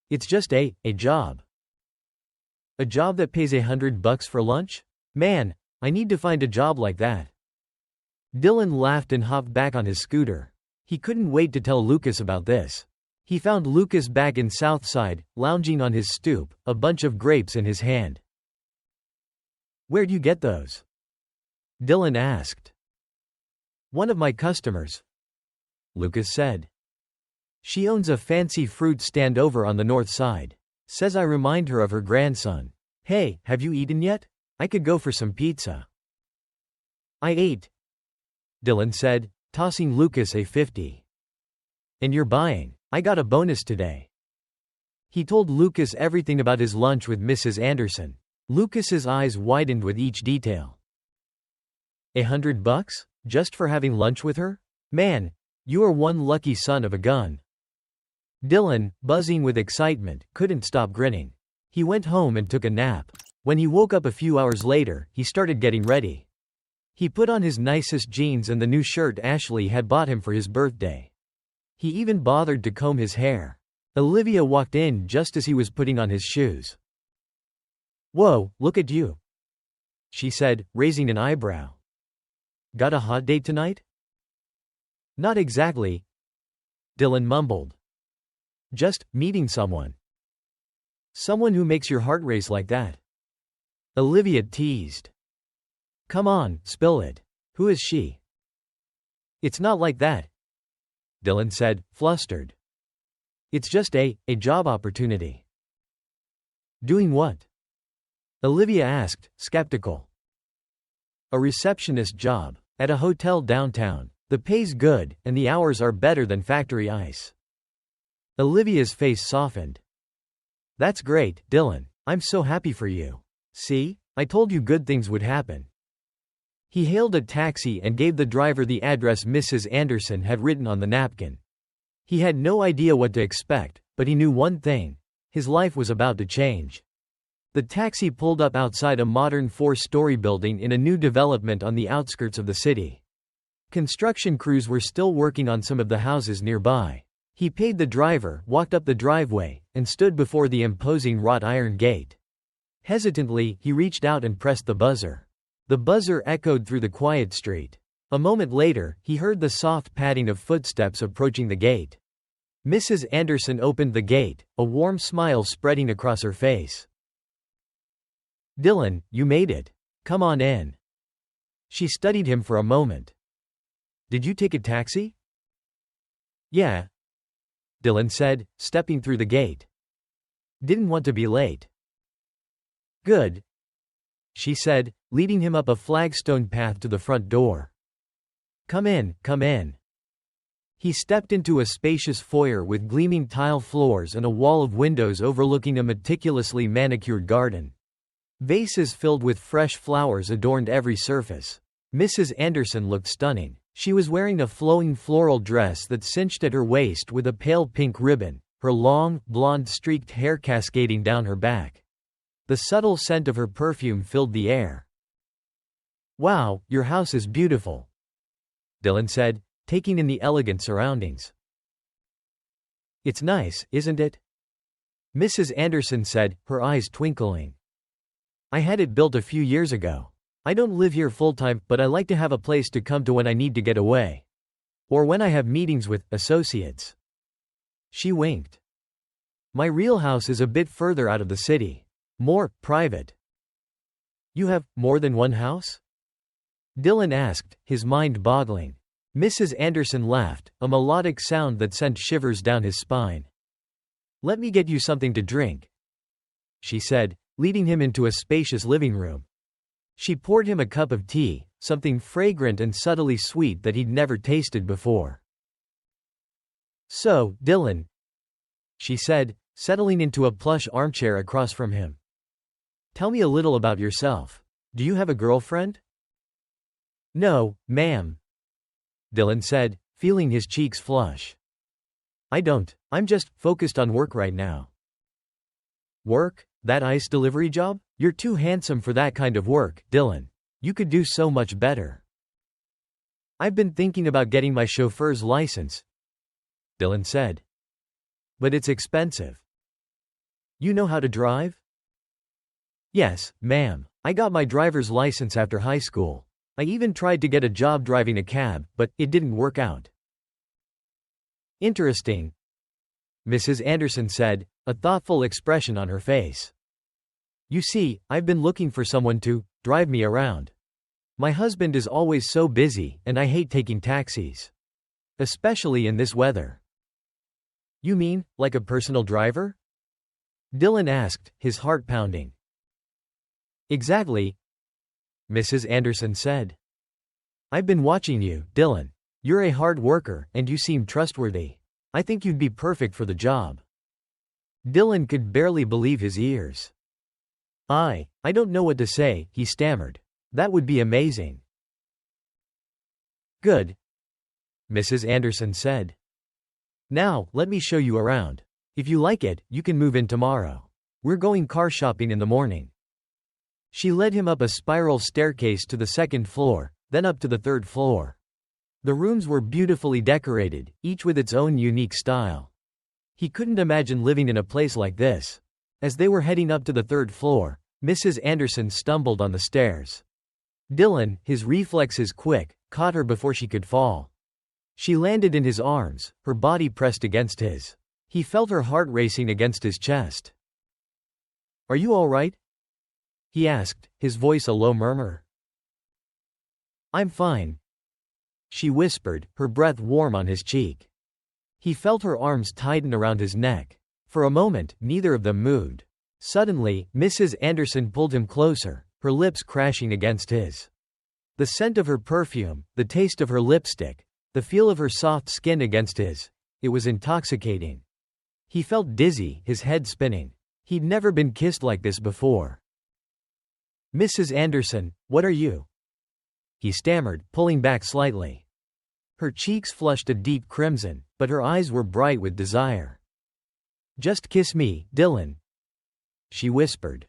It's just a job. A job that pays $100 for lunch? Man, I need to find a job like that. Dylan laughed and hopped back on his scooter. He couldn't wait to tell Lucas about this. He found Lucas back in Southside, lounging on his stoop, a bunch of grapes in his hand. Where'd you get those? Dylan asked. One of my customers, Lucas said. She owns a fancy fruit stand over on the north side. Says I remind her of her grandson. Hey, have you eaten yet? I could go for some pizza. I ate, Dylan said, tossing Lucas a 50. And you're buying. I got a bonus today. He told Lucas everything about his lunch with Mrs. Anderson. Lucas's eyes widened with each detail. $100? Just for having lunch with her? Man, you are one lucky son of a gun. Dylan, buzzing with excitement, couldn't stop grinning. He went home and took a nap. When he woke up a few hours later, he started getting ready. He put on his nicest jeans and the new shirt Ashley had bought him for his birthday. He even bothered to comb his hair. Olivia walked in just as he was putting on his shoes. Whoa, look at you, she said, raising an eyebrow. Got a hot date tonight? Not exactly, Dylan mumbled. Just meeting someone. Someone who makes your heart race like that. Olivia teased. Come on, spill it. Who is she? It's not like that, Dylan said, flustered. It's just a job opportunity. Doing what? Olivia asked, skeptical. A receptionist job, at a hotel downtown. The pay's good, and the hours are better than factory ice. Olivia's face softened. That's great, Dylan. I'm so happy for you. See? I told you good things would happen. He hailed a taxi and gave the driver the address Mrs. Anderson had written on the napkin. He had no idea what to expect, but he knew one thing. His life was about to change. The taxi pulled up outside a modern 4-story building in a new development on the outskirts of the city. Construction crews were still working on some of the houses nearby. He paid the driver, walked up the driveway, and stood before the imposing wrought iron gate. Hesitantly, he reached out and pressed the buzzer. The buzzer echoed through the quiet street. A moment later, he heard the soft padding of footsteps approaching the gate. Mrs. Anderson opened the gate, a warm smile spreading across her face. "Dylan, you made it. Come on in." She studied him for a moment. "Did you take a taxi?" "Yeah," Dylan said, stepping through the gate. "Didn't want to be late." "Good," she said, leading him up a flagstone path to the front door. Come in, come in." He stepped into a spacious foyer with gleaming tile floors and a wall of windows overlooking a meticulously manicured garden. Vases filled with fresh flowers adorned every surface. Mrs. Anderson looked stunning. She was wearing a flowing floral dress that cinched at her waist with a pale pink ribbon, her long, blonde streaked hair cascading down her back. The subtle scent of her perfume filled the air. "Wow, your house is beautiful," Dylan said, taking in the elegant surroundings. "It's nice, isn't it?" Mrs. Anderson said, her eyes twinkling. "I had it built a few years ago. I don't live here full-time, but I like to have a place to come to when I need to get away. Or when I have meetings with associates." She winked. "My real house is a bit further out of the city. More private." "You have more than one house?" Dylan asked, his mind boggling. Mrs. Anderson laughed, a melodic sound that sent shivers down his spine. "Let me get you something to drink," she said, leading him into a spacious living room. She poured him a cup of tea, something fragrant and subtly sweet that he'd never tasted before. "So, Dylan," she said, settling into a plush armchair across from him. "Tell me a little about yourself. Do you have a girlfriend?" "No, ma'am," Dylan said, feeling his cheeks flush. "I don't. I'm just focused on work right now." "Work? That ice delivery job? You're too handsome for that kind of work, Dylan. You could do so much better." "I've been thinking about getting my chauffeur's license," Dylan said. "But it's expensive." "You know how to drive?" "Yes, ma'am. I got my driver's license after high school. I even tried to get a job driving a cab, but it didn't work out." "Interesting," Mrs. Anderson said, a thoughtful expression on her face. "You see, I've been looking for someone to drive me around. My husband is always so busy, and I hate taking taxis. Especially in this weather." "You mean, like a personal driver?" Dylan asked, his heart pounding. "Exactly," Mrs. Anderson said. "I've been watching you, Dylan. You're a hard worker, and you seem trustworthy. I think you'd be perfect for the job." Dylan could barely believe his ears. I don't know what to say," he stammered. "That would be amazing." "Good," Mrs. Anderson said. "Now, let me show you around. If you like it, you can move in tomorrow. We're going car shopping in the morning." She led him up a spiral staircase to the second floor, then up to the third floor. The rooms were beautifully decorated, each with its own unique style. He couldn't imagine living in a place like this. As they were heading up to the third floor, Mrs. Anderson stumbled on the stairs. Dylan, his reflexes quick, caught her before she could fall. She landed in his arms, her body pressed against his. He felt her heart racing against his chest. "Are you all right?" he asked, his voice a low murmur. "I'm fine," she whispered, her breath warm on his cheek. He felt her arms tighten around his neck. For a moment, neither of them moved. Suddenly, Mrs. Anderson pulled him closer, her lips crashing against his. The scent of her perfume, the taste of her lipstick, the feel of her soft skin against his. It was intoxicating. He felt dizzy, his head spinning. He'd never been kissed like this before. "Mrs. Anderson, what are you?" he stammered, pulling back slightly. Her cheeks flushed a deep crimson, but her eyes were bright with desire. "Just kiss me, Dylan," she whispered.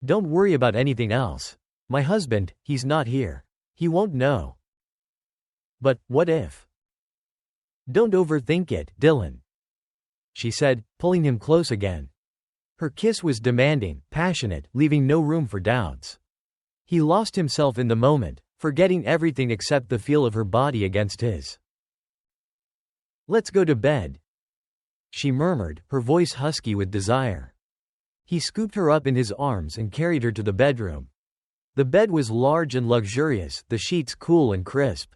Don't worry about anything else. My husband, he's not here. He won't know. But, what if? Don't overthink it, Dylan, she said, pulling him close again. Her kiss was demanding, passionate, leaving no room for doubts. He lost himself in the moment, forgetting everything except the feel of her body against his. Let's go to bed, she murmured, her voice husky with desire. He scooped her up in his arms and carried her to the bedroom. The bed was large and luxurious, the sheets cool and crisp.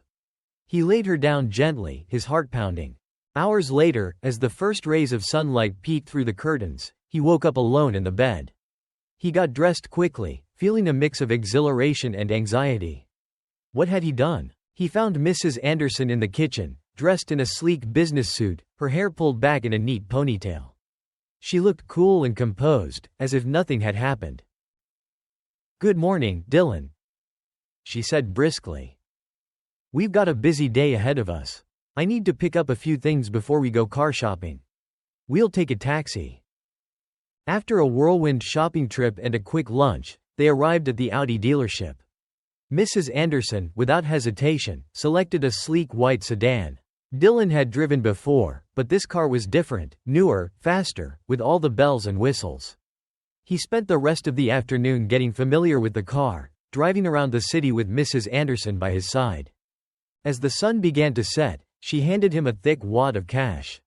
He laid her down gently, his heart pounding. Hours later, as the first rays of sunlight peeked through the curtains, he woke up alone in the bed. He got dressed quickly, feeling a mix of exhilaration and anxiety. What had he done? He found Mrs. Anderson in the kitchen, dressed in a sleek business suit, her hair pulled back in a neat ponytail. She looked cool and composed, as if nothing had happened. Good morning, Dylan, she said briskly. We've got a busy day ahead of us. I need to pick up a few things before we go car shopping. We'll take a taxi. After a whirlwind shopping trip and a quick lunch, they arrived at the Audi dealership. Mrs. Anderson, without hesitation, selected a sleek white sedan. Dylan had driven before, but this car was different, newer, faster, with all the bells and whistles. He spent the rest of the afternoon getting familiar with the car, driving around the city with Mrs. Anderson by his side. As the sun began to set, she handed him a thick wad of cash.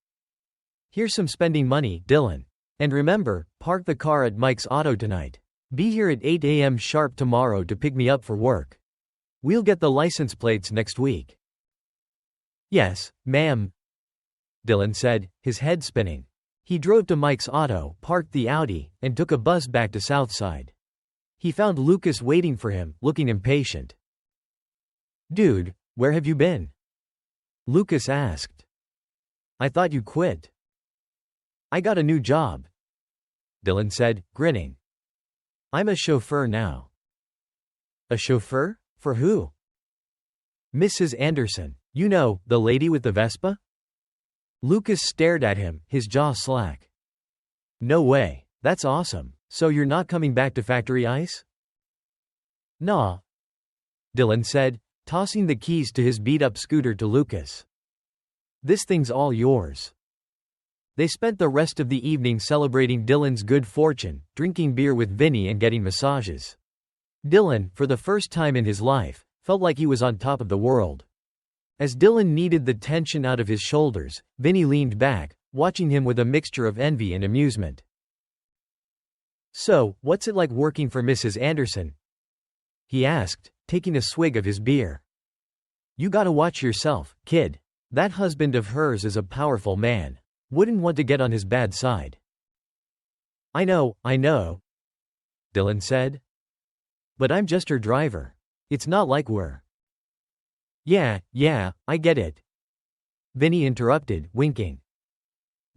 Here's some spending money, Dylan. And remember, park the car at Mike's Auto tonight. Be here at 8 a.m. sharp tomorrow to pick me up for work. We'll get the license plates next week. Yes, ma'am, Dylan said, his head spinning. He drove to Mike's Auto, parked the Audi, and took a bus back to Southside. He found Lucas waiting for him, looking impatient. Dude, where have you been? Lucas asked. I thought you quit. I got a new job, Dylan said, grinning. I'm a chauffeur now. A chauffeur? For who? Mrs. Anderson. You know, the lady with the Vespa? Lucas stared at him, his jaw slack. No way. That's awesome. So you're not coming back to Factory Ice? Nah, Dylan said, tossing the keys to his beat-up scooter to Lucas. This thing's all yours. They spent the rest of the evening celebrating Dylan's good fortune, drinking beer with Vinny and getting massages. Dylan, for the first time in his life, felt like he was on top of the world. As Dylan kneaded the tension out of his shoulders, Vinny leaned back, watching him with a mixture of envy and amusement. So, what's it like working for Mrs. Anderson? He asked, taking a swig of his beer. You gotta watch yourself, kid. That husband of hers is a powerful man. Wouldn't want to get on his bad side. I know, Dylan said. But I'm just her driver. It's not like we're. Yeah, I get it. Vinny interrupted, winking.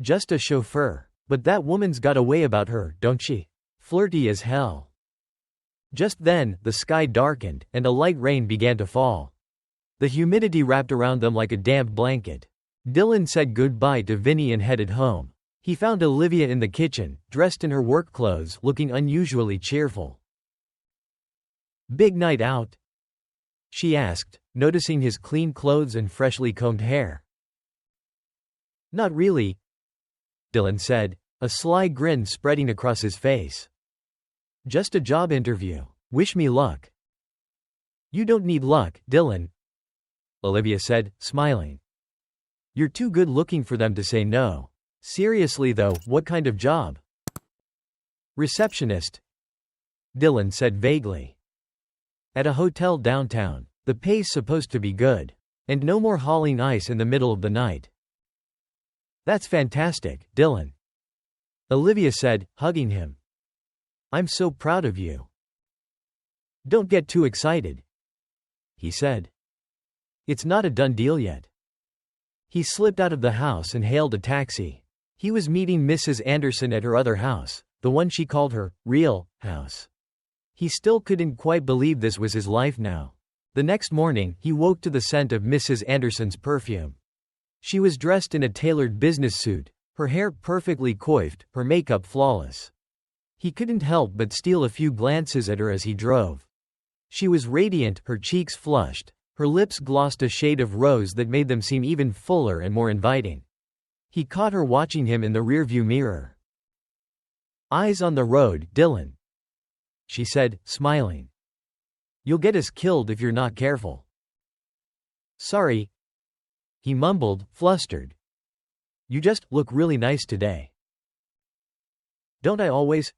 Just a chauffeur. But that woman's got a way about her, don't she? Flirty as hell. Just then, the sky darkened, and a light rain began to fall. The humidity wrapped around them like a damp blanket. Dylan said goodbye to Vinny and headed home. He found Olivia in the kitchen, dressed in her work clothes, looking unusually cheerful. Big night out? She asked, noticing his clean clothes and freshly combed hair. Not really, Dylan said, a sly grin spreading across his face. Just a job interview. Wish me luck. You don't need luck, Dylan, Olivia said, smiling. You're too good looking for them to say no. Seriously though, what kind of job? Receptionist, Dylan said vaguely. At a hotel downtown. The pay's supposed to be good. And no more hauling ice in the middle of the night. That's fantastic, Dylan, Olivia said, hugging him. I'm so proud of you. Don't get too excited, he said. It's not a done deal yet. He slipped out of the house and hailed a taxi. He was meeting Mrs. Anderson at her other house, the one she called her real house. He still couldn't quite believe this was his life now. The next morning, he woke to the scent of Mrs. Anderson's perfume. She was dressed in a tailored business suit, her hair perfectly coiffed, her makeup flawless. He couldn't help but steal a few glances at her as he drove. She was radiant, her cheeks flushed, her lips glossed a shade of rose that made them seem even fuller and more inviting. He caught her watching him in the rearview mirror. "Eyes on the road, Dylan," she said, smiling. "You'll get us killed if you're not careful." "Sorry," he mumbled, flustered. "You just look really nice today." "Don't I always?"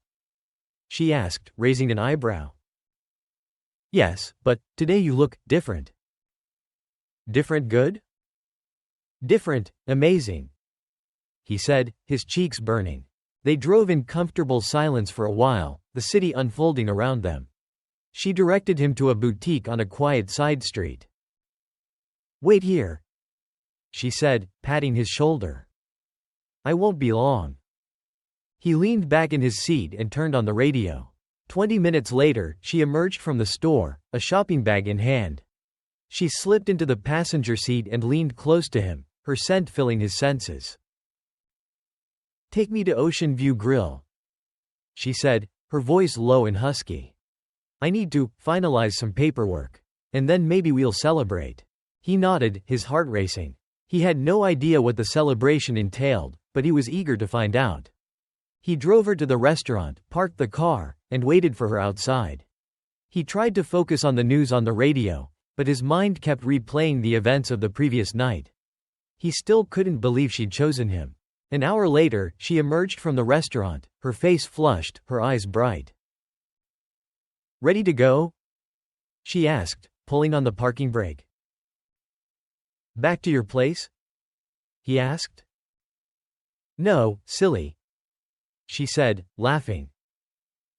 she asked, raising an eyebrow. "Yes, but today you look different." "Different good?" "Different, amazing," he said, his cheeks burning. They drove in comfortable silence for a while, the city unfolding around them. She directed him to a boutique on a quiet side street. "Wait here," she said, patting his shoulder. "I won't be long." He leaned back in his seat and turned on the radio. 20 minutes later, she emerged from the store, a shopping bag in hand. She slipped into the passenger seat and leaned close to him, her scent filling his senses. "Take me to Ocean View Grill," she said, her voice low and husky. "I need to finalize some paperwork. And then maybe we'll celebrate." He nodded, his heart racing. He had no idea what the celebration entailed, but he was eager to find out. He drove her to the restaurant, parked the car, and waited for her outside. He tried to focus on the news on the radio, but his mind kept replaying the events of the previous night. He still couldn't believe she'd chosen him. An hour later, she emerged from the restaurant, her face flushed, her eyes bright. "Ready to go?" she asked, pulling on the parking brake. "Back to your place?" he asked. "No, silly," she said, laughing.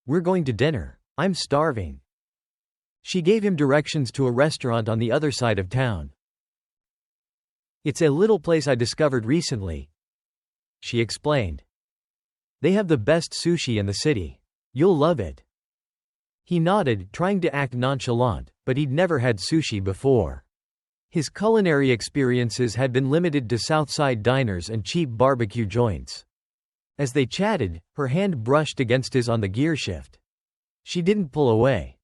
"We're going to dinner. I'm starving." She gave him directions to a restaurant on the other side of town. "It's a little place I discovered recently," she explained. "They have the best sushi in the city. You'll love it." He nodded, trying to act nonchalant, but he'd never had sushi before. His culinary experiences had been limited to Southside diners and cheap barbecue joints. As they chatted, her hand brushed against his on the gearshift. She didn't pull away.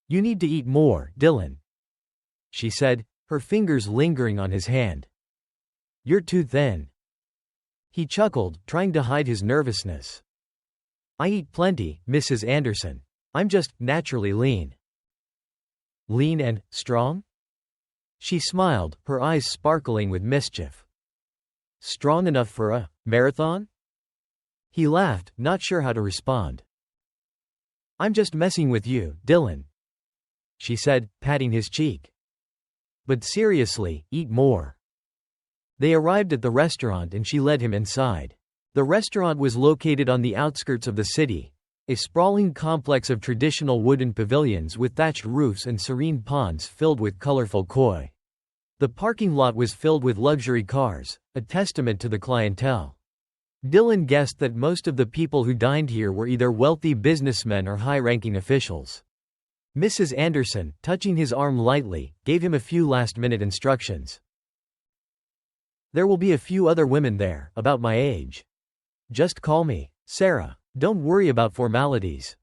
"You need to eat more, Dylan," she said, her fingers lingering on his hand. "You're too thin." He chuckled, trying to hide his nervousness. "I eat plenty, Mrs. Anderson. I'm just naturally lean." "Lean and strong?" She smiled, her eyes sparkling with mischief. "Strong enough for a marathon?" He laughed, not sure how to respond. "I'm just messing with you, Dylan," she said, patting his cheek. "But seriously, eat more." They arrived at the restaurant and she led him inside. The restaurant was located on the outskirts of the city, a sprawling complex of traditional wooden pavilions with thatched roofs and serene ponds filled with colorful koi. The parking lot was filled with luxury cars, a testament to the clientele. Dylan guessed that most of the people who dined here were either wealthy businessmen or high-ranking officials. Mrs. Anderson, touching his arm lightly, gave him a few last-minute instructions. "There will be a few other women there, about my age. Just call me Sarah. Don't worry about formalities."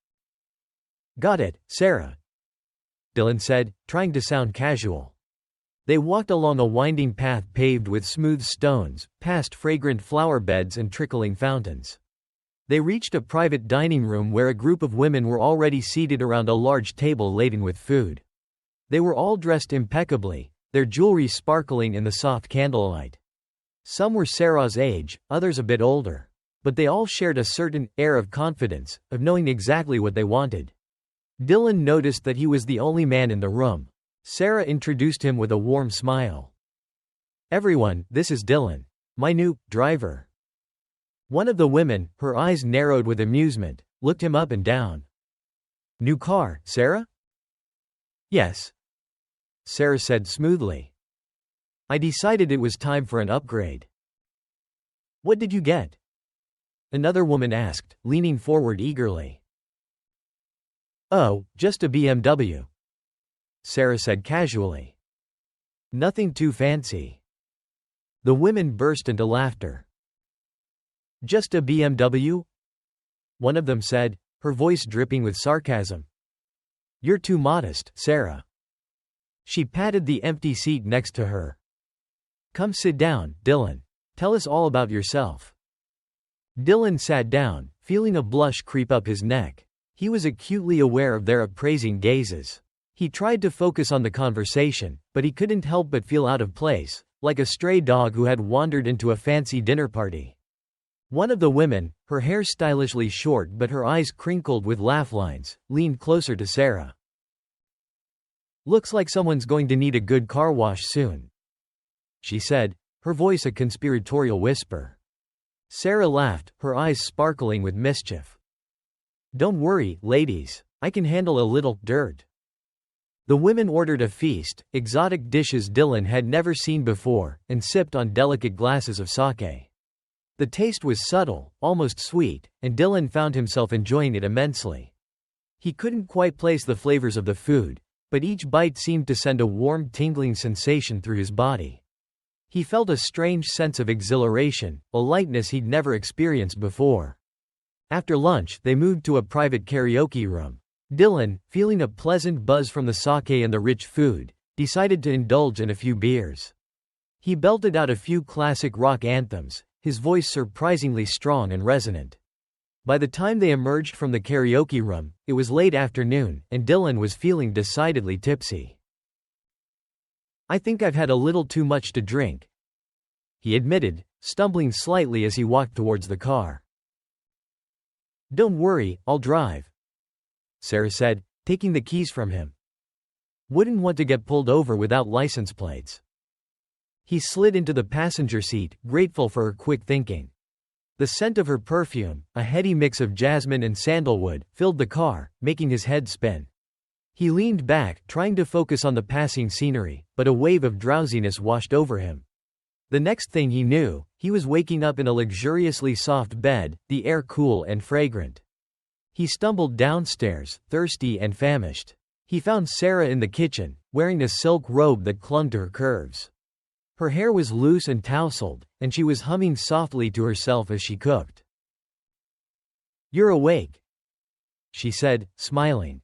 "Got it, Sarah," Dylan said, trying to sound casual. They walked along a winding path paved with smooth stones, past fragrant flower beds and trickling fountains. They reached a private dining room where a group of women were already seated around a large table laden with food. They were all dressed impeccably, their jewelry sparkling in the soft candlelight. Some were Sarah's age, others a bit older. But they all shared a certain air of confidence, of knowing exactly what they wanted. Dylan noticed that he was the only man in the room. Sarah introduced him with a warm smile. "Everyone, this is Dylan. My new driver." One of the women, her eyes narrowed with amusement, looked him up and down. "New car, Sarah?" "Yes," Sarah said smoothly. "I decided it was time for an upgrade." "What did you get?" another woman asked, leaning forward eagerly. "Oh, just a BMW," Sarah said casually. "Nothing too fancy." The women burst into laughter. "Just a BMW?" one of them said, her voice dripping with sarcasm. You're too modest, Sarah. She patted the empty seat next to her. Come sit down, Dylan. Tell us all about yourself. Dylan sat down, feeling a blush creep up his neck. He was acutely aware of their appraising gazes. He tried to focus on the conversation, but he couldn't help but feel out of place, like a stray dog who had wandered into a fancy dinner party. One of the women, her hair stylishly short but her eyes crinkled with laugh lines, leaned closer to Sarah. Looks like someone's going to need a good car wash soon, she said, her voice a conspiratorial whisper. Sarah laughed, her eyes sparkling with mischief. Don't worry, ladies. I can handle a little dirt. The women ordered a feast, exotic dishes Dylan had never seen before, and sipped on delicate glasses of sake. The taste was subtle, almost sweet, and Dylan found himself enjoying it immensely. He couldn't quite place the flavors of the food, but each bite seemed to send a warm, tingling sensation through his body. He felt a strange sense of exhilaration, a lightness he'd never experienced before. After lunch, they moved to a private karaoke room. Dylan, feeling a pleasant buzz from the sake and the rich food, decided to indulge in a few beers. He belted out a few classic rock anthems, his voice surprisingly strong and resonant. By the time they emerged from the karaoke room, it was late afternoon, and Dylan was feeling decidedly tipsy. I think I've had a little too much to drink, he admitted, stumbling slightly as he walked towards the car. Don't worry, I'll drive, Sarah said, taking the keys from him. Wouldn't want to get pulled over without license plates. He slid into the passenger seat, grateful for her quick thinking. The scent of her perfume, a heady mix of jasmine and sandalwood, filled the car, making his head spin. He leaned back, trying to focus on the passing scenery, but a wave of drowsiness washed over him. The next thing he knew, he was waking up in a luxuriously soft bed, the air cool and fragrant. He stumbled downstairs, thirsty and famished. He found Sarah in the kitchen, wearing a silk robe that clung to her curves. Her hair was loose and tousled, and she was humming softly to herself as she cooked. You're awake, she said, smiling.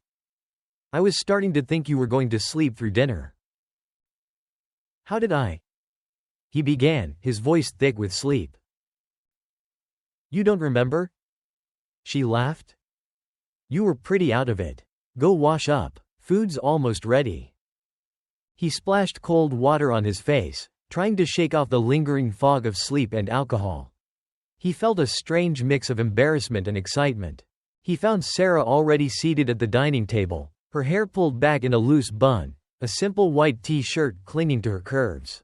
I was starting to think you were going to sleep through dinner. How did I? He began, his voice thick with sleep. You don't remember? She laughed. You were pretty out of it. Go wash up. Food's almost ready. He splashed cold water on his face, trying to shake off the lingering fog of sleep and alcohol. He felt a strange mix of embarrassment and excitement. He found Sarah already seated at the dining table, her hair pulled back in a loose bun, a simple white t-shirt clinging to her curves.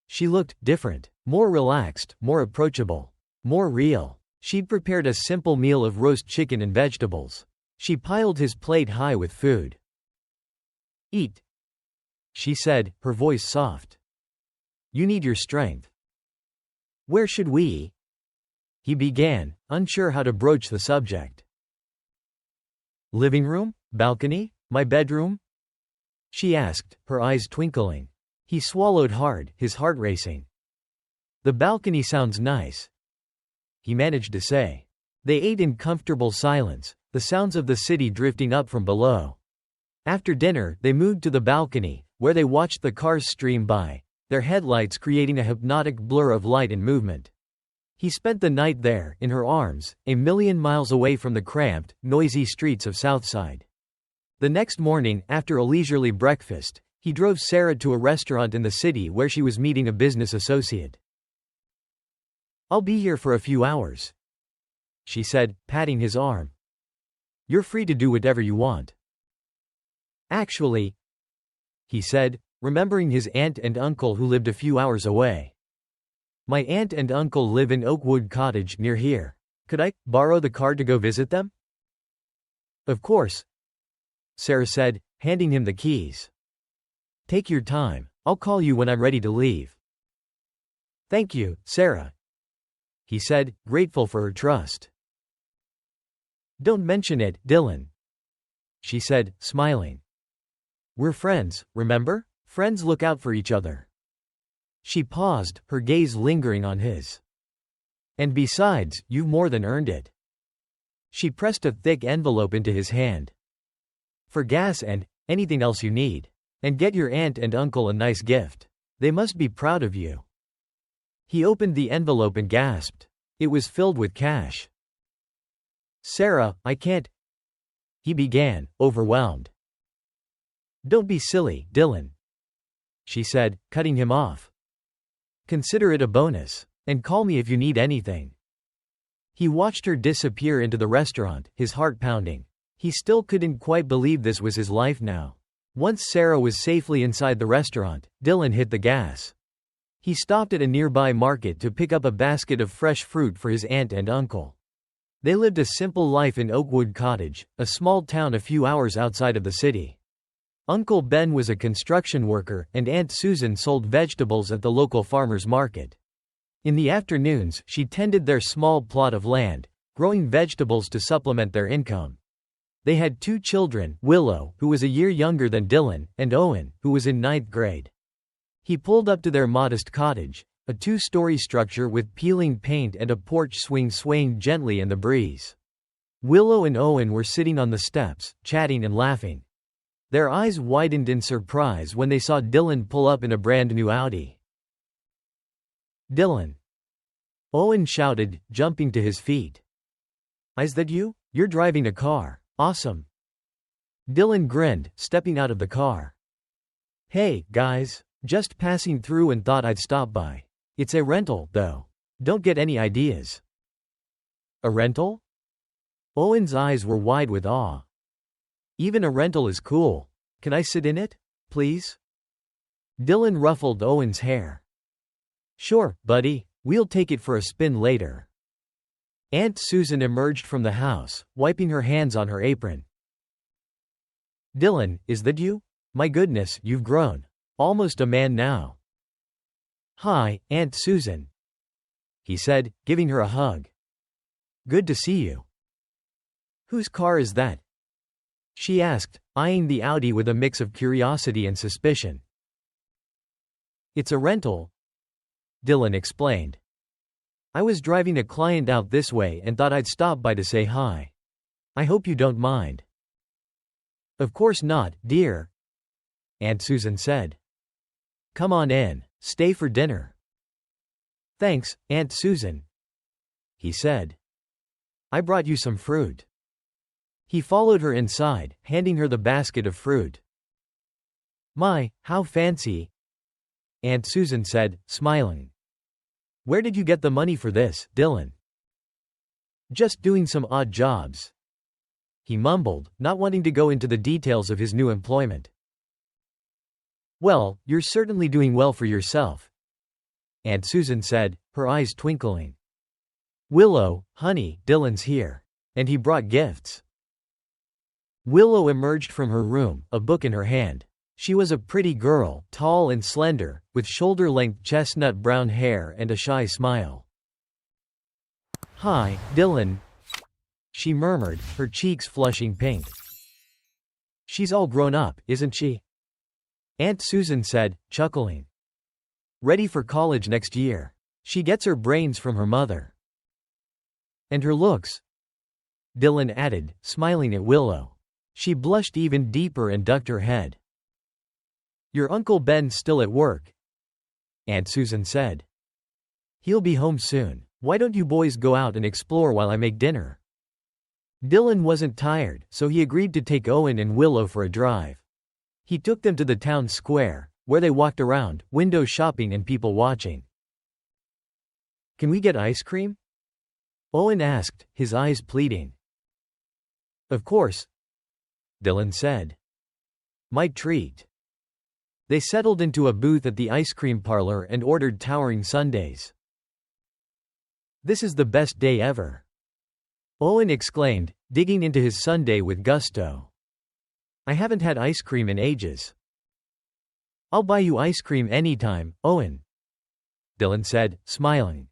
She looked different, more relaxed, more approachable, more real. She'd prepared a simple meal of roast chicken and vegetables. She piled his plate high with food. Eat, she said, her voice soft. You need your strength. Where should we? He began, unsure how to broach the subject. Living room? Balcony? My bedroom? She asked, her eyes twinkling. He swallowed hard, his heart racing. The balcony sounds nice, he managed to say. They ate in comfortable silence, the sounds of the city drifting up from below. After dinner, they moved to the balcony, where they watched the cars stream by, their headlights creating a hypnotic blur of light and movement. He spent the night there, in her arms, a million miles away from the cramped, noisy streets of Southside. The next morning, after a leisurely breakfast, he drove Sarah to a restaurant in the city where she was meeting a business associate. I'll be here for a few hours, she said, patting his arm. You're free to do whatever you want. Actually, he said, remembering his aunt and uncle who lived a few hours away. My aunt and uncle live in Oakwood Cottage near here. Could I borrow the car to go visit them? Of course, Sarah said, handing him the keys. Take your time. I'll call you when I'm ready to leave. Thank you, Sarah, he said, grateful for her trust. Don't mention it, Dylan, she said, smiling. We're friends, remember? Friends look out for each other. She paused, her gaze lingering on his. And besides, you've more than earned it. She pressed a thick envelope into his hand. "For gas and anything else you need. And get your aunt and uncle a nice gift. They must be proud of you." He opened the envelope and gasped. It was filled with cash. "Sarah, I can't," he began, overwhelmed. "Don't be silly, Dylan," she said, cutting him off. "Consider it a bonus. And call me if you need anything." He watched her disappear into the restaurant, his heart pounding. He still couldn't quite believe this was his life now. Once Sarah was safely inside the restaurant, Dylan hit the gas. He stopped at a nearby market to pick up a basket of fresh fruit for his aunt and uncle. They lived a simple life in Oakwood Cottage, a small town a few hours outside of the city. Uncle Ben was a construction worker, and Aunt Susan sold vegetables at the local farmer's market. In the afternoons, she tended their small plot of land, growing vegetables to supplement their income. They had 2 children, Willow, who was a year younger than Dylan, and Owen, who was in 9th grade. He pulled up to their modest cottage, a 2-story structure with peeling paint and a porch swaying gently in the breeze. Willow and Owen were sitting on the steps, chatting and laughing. Their eyes widened in surprise when they saw Dylan pull up in a brand new Audi. "Dylan!" Owen shouted, jumping to his feet. "Is that you? You're driving a car. Awesome." Dylan grinned, stepping out of the car. "Hey, guys. Just passing through and thought I'd stop by. It's a rental, though. Don't get any ideas." "A rental?" Owen's eyes were wide with awe. "Even a rental is cool. Can I sit in it, please?" Dylan ruffled Owen's hair. "Sure, buddy. We'll take it for a spin later." Aunt Susan emerged from the house, wiping her hands on her apron. "Dylan, is that you? My goodness, you've grown. Almost a man now." "Hi, Aunt Susan," he said, giving her a hug. "Good to see you." "Whose car is that?" she asked, eyeing the Audi with a mix of curiosity and suspicion. "It's a rental," Dylan explained. "I was driving a client out this way and thought I'd stop by to say hi. I hope you don't mind." "Of course not, dear," Aunt Susan said. "Come on in. Stay for dinner." "Thanks, Aunt Susan," he said. "I brought you some fruit." He followed her inside, handing her the basket of fruit. "My, how fancy," Aunt Susan said, smiling. "Where did you get the money for this, Dylan?" "Just doing some odd jobs," he mumbled, not wanting to go into the details of his new employment. "Well, you're certainly doing well for yourself," Aunt Susan said, her eyes twinkling. "Willow, honey, Dylan's here. And he brought gifts." Willow emerged from her room, a book in her hand. She was a pretty girl, tall and slender, with shoulder-length chestnut brown hair and a shy smile. "Hi, Dylan," she murmured, her cheeks flushing pink. "She's all grown up, isn't she?" Aunt Susan said, chuckling. "Ready for college next year. She gets her brains from her mother." "And her looks," Dylan added, smiling at Willow. She blushed even deeper and ducked her head. "Your Uncle Ben's still at work," Aunt Susan said. "He'll be home soon. Why don't you boys go out and explore while I make dinner?" Dylan wasn't tired, so he agreed to take Owen and Willow for a drive. He took them to the town square, where they walked around, window shopping and people watching. "Can we get ice cream?" Owen asked, his eyes pleading. "Of course," Dylan said. "My treat." They settled into a booth at the ice cream parlor and ordered towering sundaes. "This is the best day ever," Owen exclaimed, digging into his sundae with gusto. "I haven't had ice cream in ages." "I'll buy you ice cream anytime, Owen," Dylan said, smiling.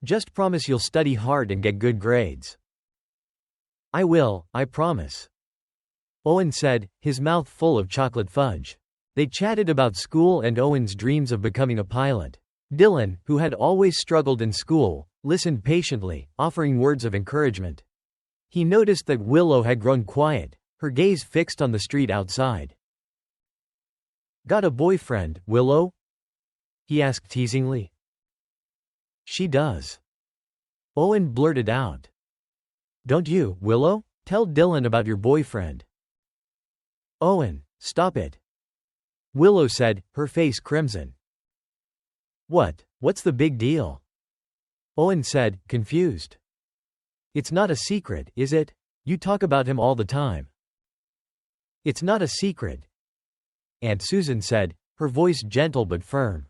"Just promise you'll study hard and get good grades." "I will, I promise," Owen said, his mouth full of chocolate fudge. They chatted about school and Owen's dreams of becoming a pilot. Dylan, who had always struggled in school, listened patiently, offering words of encouragement. He noticed that Willow had grown quiet, her gaze fixed on the street outside. "Got a boyfriend, Willow?" he asked teasingly. "She does," Owen blurted out. "Don't you, Willow? Tell Dylan about your boyfriend." "Owen, stop it," Willow said, her face crimson. What's the big deal?" Owen said, confused. "It's not a secret, is it? You talk about him all the time." "It's not a secret," Aunt Susan said, her voice gentle but firm.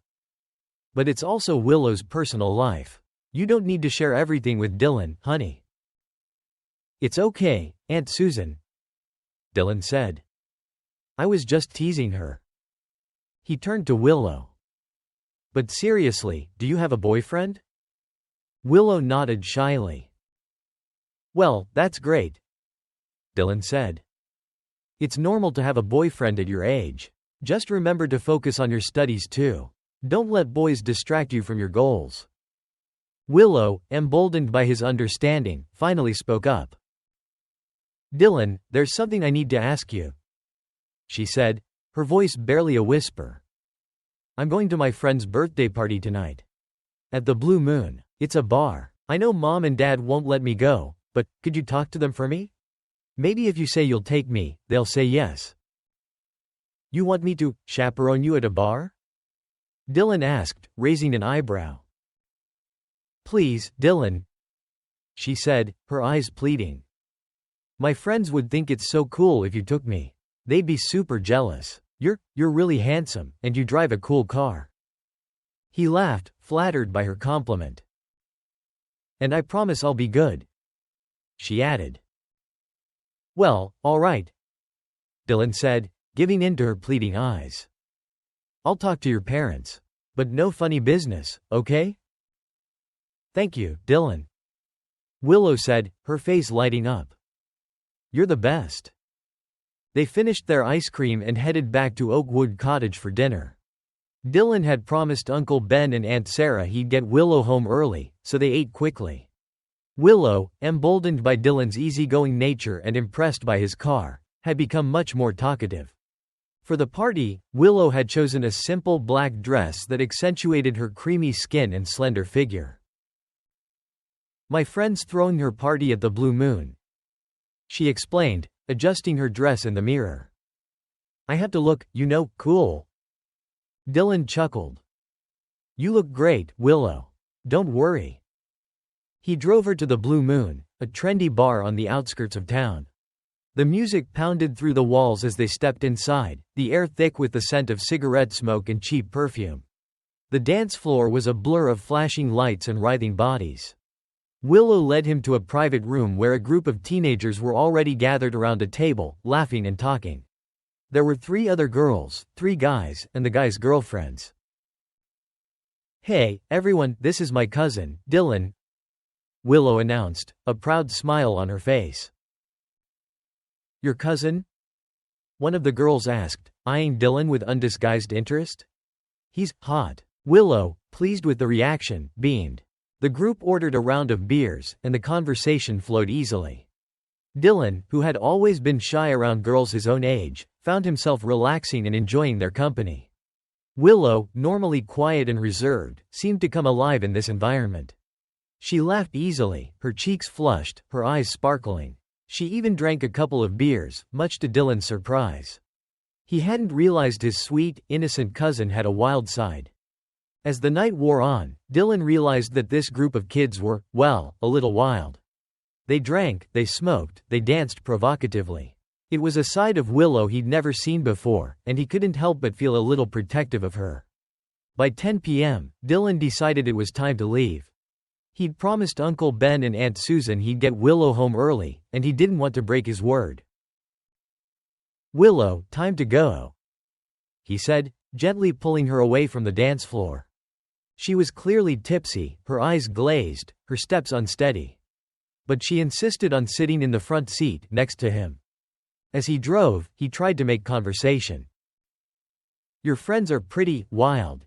"But it's also Willow's personal life. You don't need to share everything with Dylan, honey." "It's okay, Aunt Susan," Dylan said. "I was just teasing her." He turned to Willow. "But seriously, do you have a boyfriend?" Willow nodded shyly. "Well, that's great," Dylan said. "It's normal to have a boyfriend at your age. Just remember to focus on your studies too. Don't let boys distract you from your goals." Willow, emboldened by his understanding, finally spoke up. "Dylan, there's something I need to ask you," she said, her voice barely a whisper. "I'm going to my friend's birthday party tonight. At the Blue Moon. It's a bar. I know Mom and Dad won't let me go, but could you talk to them for me? Maybe if you say you'll take me, they'll say yes." "You want me to chaperone you at a bar?" Dylan asked, raising an eyebrow. "Please, Dylan," she said, her eyes pleading. "My friends would think it's so cool if you took me. They'd be super jealous. You're really handsome, and you drive a cool car." He laughed, flattered by her compliment. "And I promise I'll be good," she added. "Well, all right," Dylan said, giving in to her pleading eyes. "I'll talk to your parents. But no funny business, okay?" "Thank you, Dylan," Willow said, her face lighting up. "You're the best." They finished their ice cream and headed back to Oakwood Cottage for dinner. Dylan had promised Uncle Ben and Aunt Sarah he'd get Willow home early, so they ate quickly. Willow, emboldened by Dylan's easygoing nature and impressed by his car, had become much more talkative. For the party, Willow had chosen a simple black dress that accentuated her creamy skin and slender figure. "My friend's throwing her party at the Blue Moon," she explained, adjusting her dress in the mirror. "I have to look, cool." Dylan chuckled. "You look great, Willow. Don't worry." He drove her to the Blue Moon, a trendy bar on the outskirts of town. The music pounded through the walls as they stepped inside, the air thick with the scent of cigarette smoke and cheap perfume. The dance floor was a blur of flashing lights and writhing bodies. Willow led him to a private room where a group of teenagers were already gathered around a table, laughing and talking. There were 3 other girls, 3 guys, and the guys' girlfriends. "Hey, everyone, this is my cousin, Dylan," Willow announced, a proud smile on her face. "Your cousin?" one of the girls asked, eyeing Dylan with undisguised interest. "He's hot." Willow, pleased with the reaction, beamed. The group ordered a round of beers, and the conversation flowed easily. Dylan, who had always been shy around girls his own age, found himself relaxing and enjoying their company. Willow, normally quiet and reserved, seemed to come alive in this environment. She laughed easily, her cheeks flushed, her eyes sparkling. She even drank a couple of beers, much to Dylan's surprise. He hadn't realized his sweet, innocent cousin had a wild side. As the night wore on, Dylan realized that this group of kids were, well, a little wild. They drank, they smoked, they danced provocatively. It was a side of Willow he'd never seen before, and he couldn't help but feel a little protective of her. By 10 p.m., Dylan decided it was time to leave. He'd promised Uncle Ben and Aunt Susan he'd get Willow home early, and he didn't want to break his word. "Willow, time to go," he said, gently pulling her away from the dance floor. She was clearly tipsy, her eyes glazed, her steps unsteady. But she insisted on sitting in the front seat next to him. As he drove, he tried to make conversation. "Your friends are pretty wild,"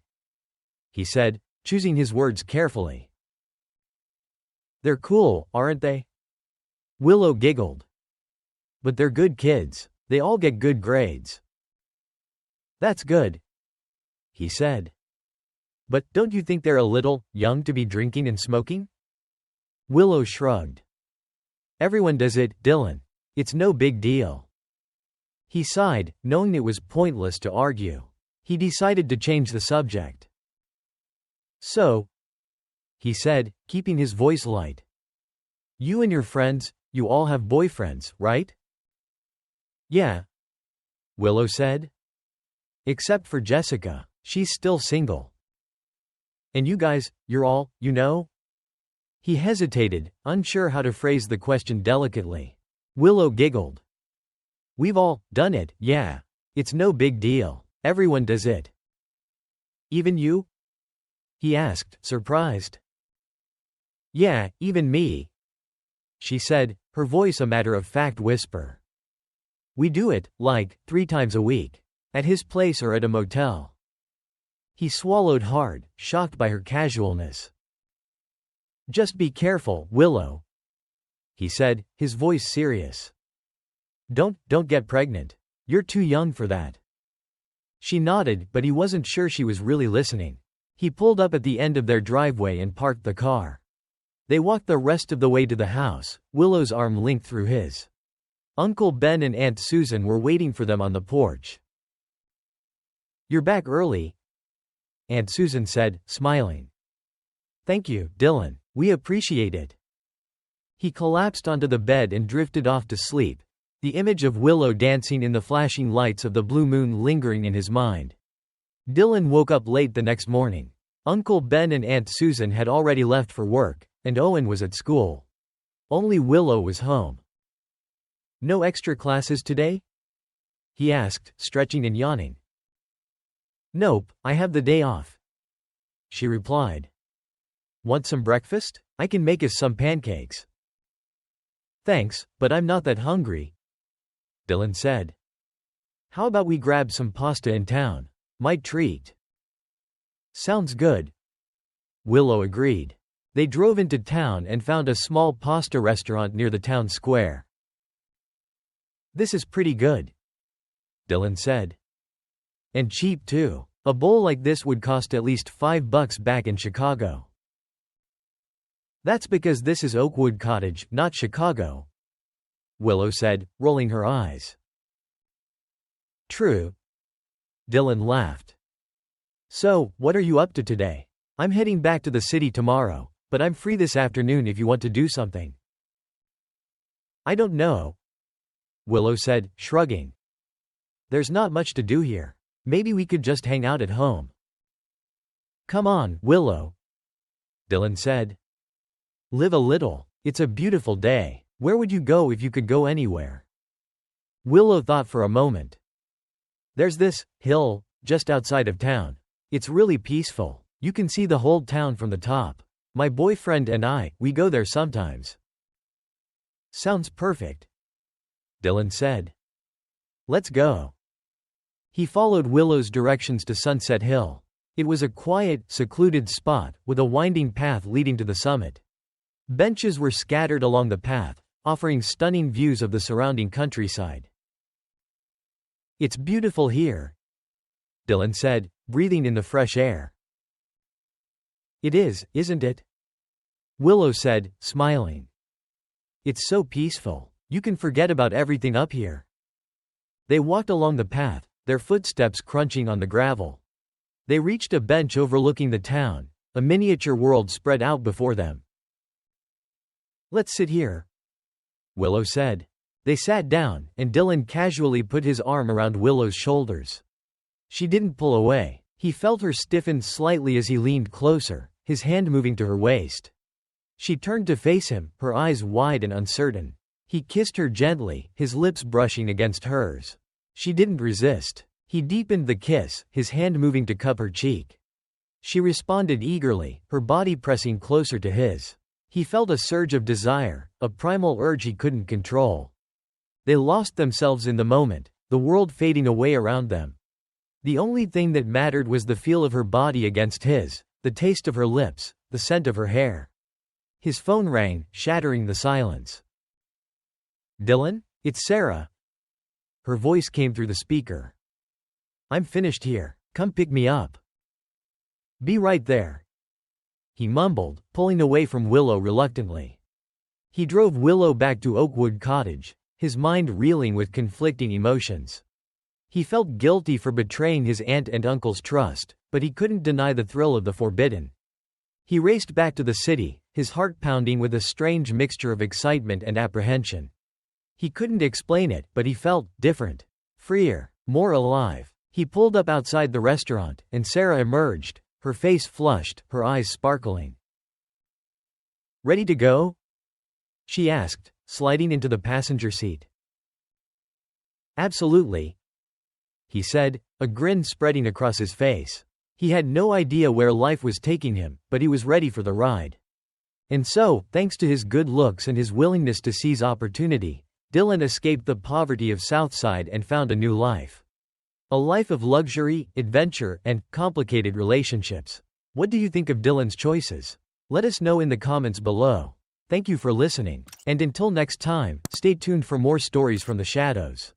he said, choosing his words carefully. "They're cool, aren't they?" Willow giggled. But they're good kids. They all get good grades. That's good, he said. But don't you think they're a little young to be drinking and smoking? Willow shrugged. Everyone does it, Dylan. It's no big deal. He sighed, knowing it was pointless to argue. He decided to change the subject. So, he said, keeping his voice light. You and your friends, you all have boyfriends, right? Yeah, Willow said. Except for Jessica, she's still single. And you guys, you're all, you know? He hesitated, unsure how to phrase the question delicately. Willow giggled. We've all done it, yeah. It's no big deal. Everyone does it. Even you? He asked, surprised. Yeah, even me, she said, her voice a matter-of-fact whisper. We do it, like, 3 times a week. At his place or at a motel. He swallowed hard, shocked by her casualness. Just be careful, Willow, he said, his voice serious. Don't get pregnant. You're too young for that. She nodded, but he wasn't sure she was really listening. He pulled up at the end of their driveway and parked the car. They walked the rest of the way to the house, Willow's arm linked through his. Uncle Ben and Aunt Susan were waiting for them on the porch. You're back early, Aunt Susan said, smiling. Thank you, Dylan. We appreciate it. He collapsed onto the bed and drifted off to sleep, the image of Willow dancing in the flashing lights of the blue moon lingering in his mind. Dylan woke up late the next morning. Uncle Ben and Aunt Susan had already left for work, and Owen was at school. Only Willow was home. No extra classes today? He asked, stretching and yawning. Nope, I have the day off, she replied. Want some breakfast? I can make us some pancakes. Thanks, but I'm not that hungry, Dylan said. How about we grab some pasta in town? Might treat. Sounds good, Willow agreed. They drove into town and found a small pasta restaurant near the town square. This is pretty good, Dylan said. And cheap too. A bowl like this would cost at least $5 back in Chicago. That's because this is Oakwood Cottage, not Chicago, Willow said, rolling her eyes. True. Dylan laughed. So, what are you up to today? I'm heading back to the city tomorrow, but I'm free this afternoon if you want to do something. I don't know, Willow said, shrugging. There's not much to do here. Maybe we could just hang out at home. Come on, Willow, Dylan said. Live a little. It's a beautiful day. Where would you go if you could go anywhere? Willow thought for a moment. There's this hill just outside of town. It's really peaceful. You can see the whole town from the top. My boyfriend and we go there sometimes. Sounds perfect, Dylan said. Let's go. He followed Willow's directions to Sunset Hill. It was a quiet, secluded spot, with a winding path leading to the summit. Benches were scattered along the path, offering stunning views of the surrounding countryside. It's beautiful here, Dylan said, breathing in the fresh air. It is, isn't it? Willow said, smiling. It's so peaceful. You can forget about everything up here. They walked along the path, their footsteps crunching on the gravel. They reached a bench overlooking the town, a miniature world spread out before them. Let's sit here, Willow said. They sat down, and Dylan casually put his arm around Willow's shoulders. She didn't pull away. He felt her stiffen slightly as he leaned closer, his hand moving to her waist. She turned to face him, her eyes wide and uncertain. He kissed her gently, his lips brushing against hers. She didn't resist. He deepened the kiss, his hand moving to cup her cheek. She responded eagerly, her body pressing closer to his. He felt a surge of desire, a primal urge he couldn't control. They lost themselves in the moment, the world fading away around them. The only thing that mattered was the feel of her body against his, the taste of her lips, the scent of her hair. His phone rang, shattering the silence. Dylan? It's Sarah. Her voice came through the speaker. I'm finished here. Come pick me up. Be right there. He mumbled, pulling away from Willow reluctantly. He drove Willow back to Oakwood Cottage, his mind reeling with conflicting emotions. He felt guilty for betraying his aunt and uncle's trust, but he couldn't deny the thrill of the forbidden. He raced back to the city, his heart pounding with a strange mixture of excitement and apprehension. He couldn't explain it, but he felt different, freer, more alive. He pulled up outside the restaurant, and Sarah emerged, her face flushed, her eyes sparkling. Ready to go? She asked, sliding into the passenger seat. Absolutely, he said, a grin spreading across his face. He had no idea where life was taking him, but he was ready for the ride. And so, thanks to his good looks and his willingness to seize opportunity, Dylan escaped the poverty of Southside and found a new life. A life of luxury, adventure, and complicated relationships. What do you think of Dylan's choices? Let us know in the comments below. Thank you for listening, and until next time, stay tuned for more stories from the shadows.